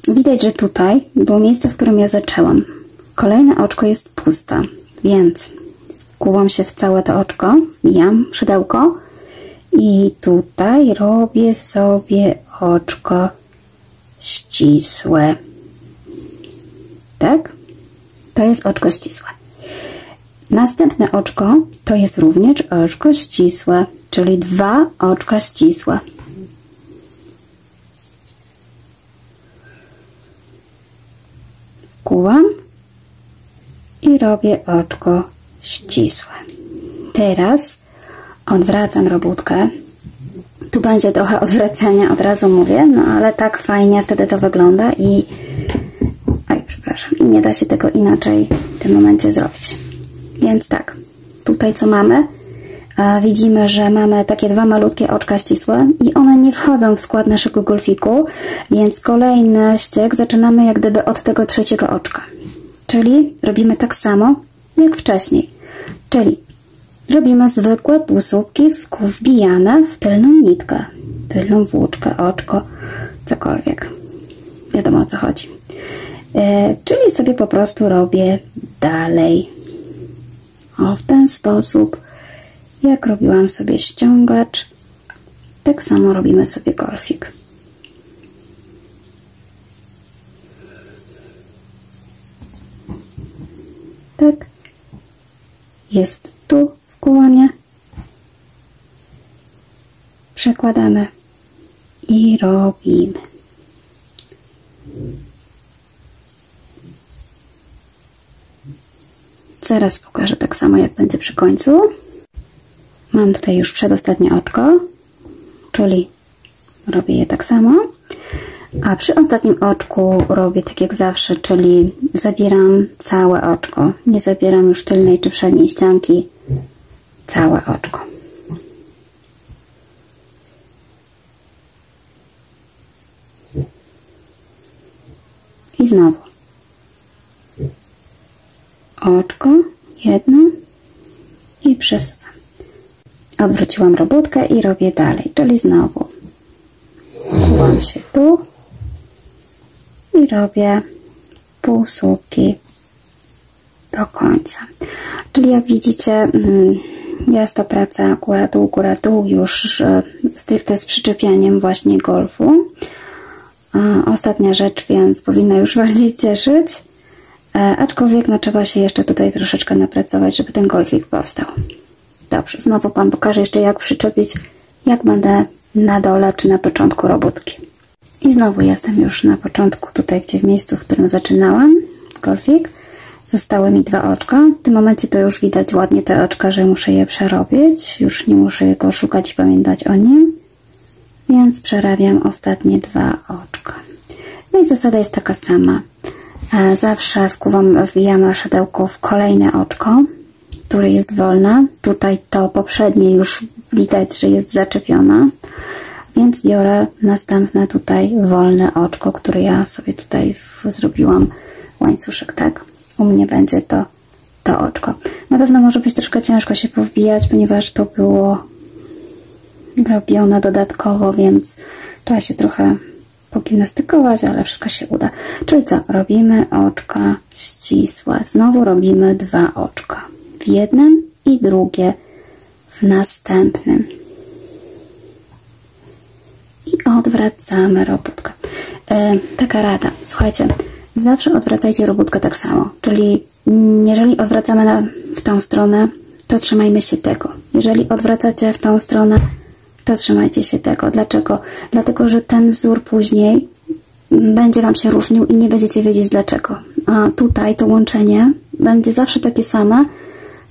widać, że tutaj było miejsce, w którym ja zaczęłam. Kolejne oczko jest puste, więc wkuwam się w całe to oczko, wbijam szydełko i tutaj robię sobie oczko ścisłe. Tak? To jest oczko ścisłe. Następne oczko to jest również oczko ścisłe, czyli 2 oczka ścisłe. Wkuwam i robię oczko ścisłe. Teraz odwracam robótkę. Tu będzie trochę odwracania, od razu mówię, no ale tak fajnie wtedy to wygląda i i nie da się tego inaczej w tym momencie zrobić. Więc tak, tutaj co mamy? Widzimy, że mamy takie 2 malutkie oczka ścisłe i one nie wchodzą w skład naszego golfiku, więc kolejny ściek zaczynamy jak gdyby od tego 3. oczka. Czyli robimy tak samo jak wcześniej. Czyli robimy zwykłe półsłupki wbijane w tylną nitkę, tylną włóczkę, oczko, cokolwiek. Wiadomo, o co chodzi. Czyli sobie po prostu robię dalej. O, w ten sposób, jak robiłam sobie ściągacz, tak samo robimy sobie golfik. Tak. Jest tu w kłonie. Przekładamy i robimy. Zaraz pokażę tak samo, jak będzie przy końcu. Mam tutaj już przedostatnie oczko, czyli robię je tak samo. A przy ostatnim oczku robię tak jak zawsze, czyli zabieram całe oczko. Nie zabieram już tylnej czy przedniej ścianki. Całe oczko. I znowu. Oczko, jedno i przesuwam. Odwróciłam robótkę i robię dalej, czyli znowu chowam się tu i robię półsłupki do końca. Czyli jak widzicie, jest to praca góra dół już stricte z przyczepianiem właśnie golfu. Ostatnia rzecz, więc powinna już bardziej cieszyć. Aczkolwiek no, trzeba się jeszcze tutaj troszeczkę napracować, żeby ten golfik powstał. Dobrze, znowu Wam pokażę jeszcze, jak przyczepić, jak będę na dole czy na początku robótki. I znowu jestem już na początku, tutaj gdzie w miejscu, w którym zaczynałam golfik. Zostały mi 2 oczka. W tym momencie to już widać ładnie te oczka, że muszę je przerobić. Już nie muszę go szukać i pamiętać o nim. Więc przerabiam ostatnie 2 oczka. No i zasada jest taka sama. Zawsze wbijamy szydełko w kolejne oczko, które jest wolne. Tutaj to poprzednie już widać, że jest zaczepione, więc biorę następne tutaj wolne oczko, które ja sobie tutaj zrobiłam łańcuszek, tak? U mnie będzie to oczko. Na pewno może być troszkę ciężko się powbijać, ponieważ to było robione dodatkowo, więc trzeba się trochę pogimnastykować, ale wszystko się uda. Czyli co? Robimy oczka ścisłe. Znowu robimy 2 oczka. W jednym i drugie w następnym. I odwracamy robótkę. Taka rada. Słuchajcie, zawsze odwracajcie robótkę tak samo. Czyli jeżeli odwracamy w tą stronę, to trzymajmy się tego. Jeżeli odwracacie w tą stronę, to trzymajcie się tego. Dlaczego? Dlatego, że ten wzór później będzie Wam się różnił i nie będziecie wiedzieć dlaczego. A tutaj to łączenie będzie zawsze takie same,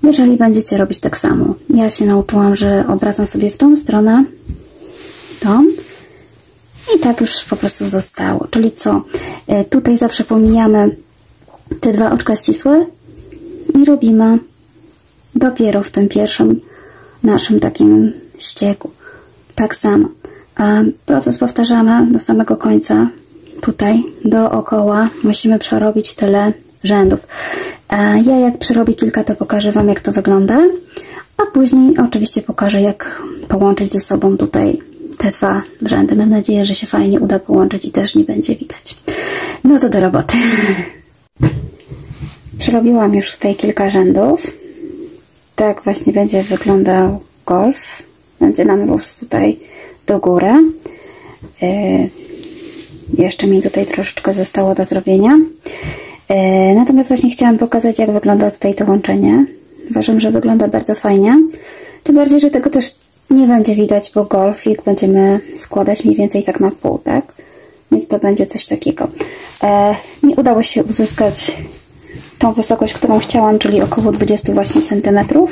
jeżeli będziecie robić tak samo. Ja się nauczyłam, że odwracam sobie w tą stronę, tą i tak już po prostu zostało. Czyli co? Tutaj zawsze pomijamy te 2 oczka ścisłe i robimy dopiero w tym pierwszym naszym takim ściegu. Tak samo. Proces powtarzamy do samego końca. Tutaj dookoła musimy przerobić tyle rzędów. Ja jak przerobię kilka, to pokażę Wam, jak to wygląda, a później oczywiście pokażę, jak połączyć ze sobą tutaj te 2 rzędy. Mam nadzieję, że się fajnie uda połączyć i też nie będzie widać. No to do roboty. Przerobiłam już tutaj kilka rzędów. Tak właśnie będzie wyglądał golf. Będzie nam rósł tutaj do góry. Jeszcze mi tutaj troszeczkę zostało do zrobienia. Natomiast właśnie chciałam pokazać, jak wygląda tutaj to łączenie. Uważam, że wygląda bardzo fajnie. Tym bardziej, że tego też nie będzie widać, bo golfik będziemy składać mniej więcej tak na pół, tak? Więc to będzie coś takiego. Mi udało się uzyskać tą wysokość, którą chciałam, czyli około 20 właśnie centymetrów.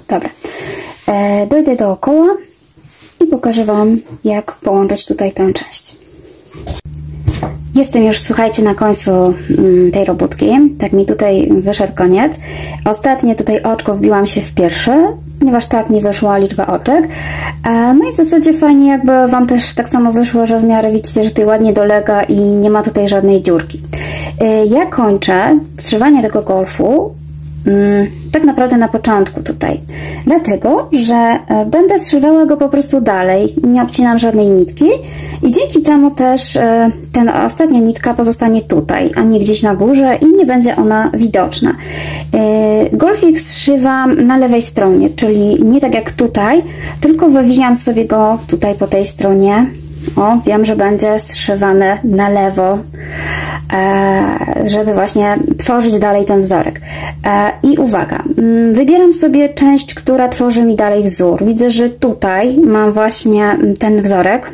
Dobra. Dojdę dookoła i pokażę Wam, jak połączyć tutaj tę część. Jestem już, słuchajcie, na końcu tej robótki. Tak mi tutaj wyszedł koniec. Ostatnie tutaj oczko wbiłam się w pierwsze, ponieważ tak mi wyszła liczba oczek. No i w zasadzie fajnie jakby Wam też tak samo wyszło, że w miarę widzicie, że tutaj ładnie dolega i nie ma tutaj żadnej dziurki. Ja kończę zszywanie tego golfu tak naprawdę na początku tutaj. Dlatego, że będę zszywała go po prostu dalej, nie obcinam żadnej nitki i dzięki temu też ta ostatnia nitka pozostanie tutaj, a nie gdzieś na górze i nie będzie ona widoczna. Golfik zszywam na lewej stronie, czyli nie tak jak tutaj, tylko wywijam sobie go tutaj po tej stronie. O, wiem, że będzie zszywany na lewo, żeby właśnie tworzyć dalej ten wzorek. I uwaga, wybieram sobie część, która tworzy mi dalej wzór. Widzę, że tutaj mam właśnie ten wzorek,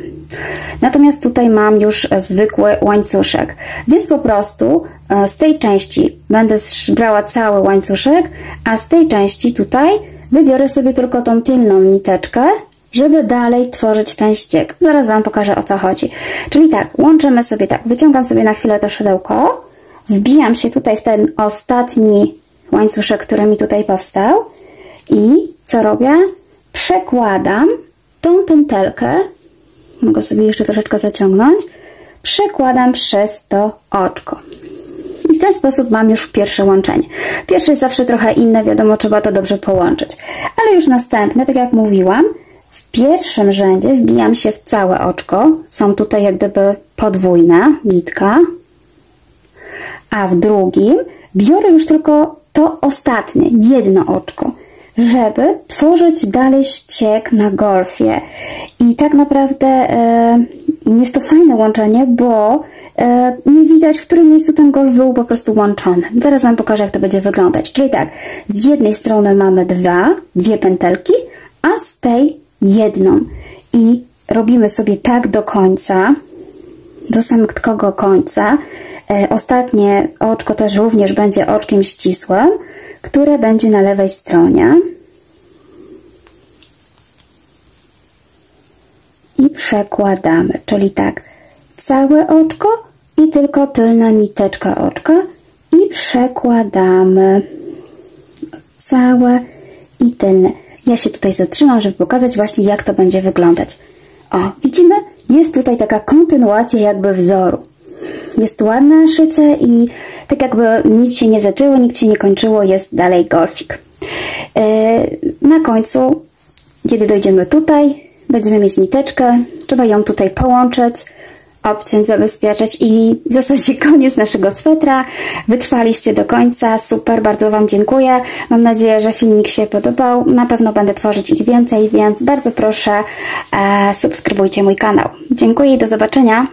natomiast tutaj mam już zwykły łańcuszek, więc po prostu z tej części będę brała cały łańcuszek, a z tej części tutaj wybiorę sobie tylko tą tylną niteczkę, żeby dalej tworzyć ten ściek. Zaraz Wam pokażę, o co chodzi. Czyli tak, łączymy sobie tak, wyciągam sobie na chwilę to szydełko, wbijam się tutaj w ten ostatni łańcuszek, który mi tutaj powstał i co robię? Przekładam tą pętelkę, mogę sobie jeszcze troszeczkę zaciągnąć, przekładam przez to oczko. I w ten sposób mam już pierwsze łączenie. Pierwsze jest zawsze trochę inne, wiadomo, trzeba to dobrze połączyć. Ale już następne, tak jak mówiłam, w pierwszym rzędzie wbijam się w całe oczko. Są tutaj jak gdyby podwójna nitka. A w drugim biorę już tylko to ostatnie, jedno oczko, żeby tworzyć dalej ściek na golfie. I tak naprawdę jest to fajne łączenie, bo nie widać, w którym miejscu ten golf był po prostu łączony. Zaraz Wam pokażę, jak to będzie wyglądać. Czyli tak, z jednej strony mamy dwie pętelki, a z tej jedną. I robimy sobie tak do końca, do samego końca. Ostatnie oczko też również będzie oczkiem ścisłym, które będzie na lewej stronie. I przekładamy, czyli tak, całe oczko i tylko tylna niteczka oczka i przekładamy całe i tylne. Ja się tutaj zatrzymam, żeby pokazać właśnie, jak to będzie wyglądać. O, widzimy? Jest tutaj taka kontynuacja jakby wzoru. Jest ładne szycie i tak jakby nic się nie zaczęło, nic się nie kończyło, jest dalej golfik. Na końcu, kiedy dojdziemy tutaj, będziemy mieć niteczkę, trzeba ją tutaj połączyć, obciąć, zabezpieczać i w zasadzie koniec naszego swetra. Wytrwaliście do końca, super, bardzo Wam dziękuję. Mam nadzieję, że filmik się podobał. Na pewno będę tworzyć ich więcej, więc bardzo proszę, subskrybujcie mój kanał. Dziękuję i do zobaczenia.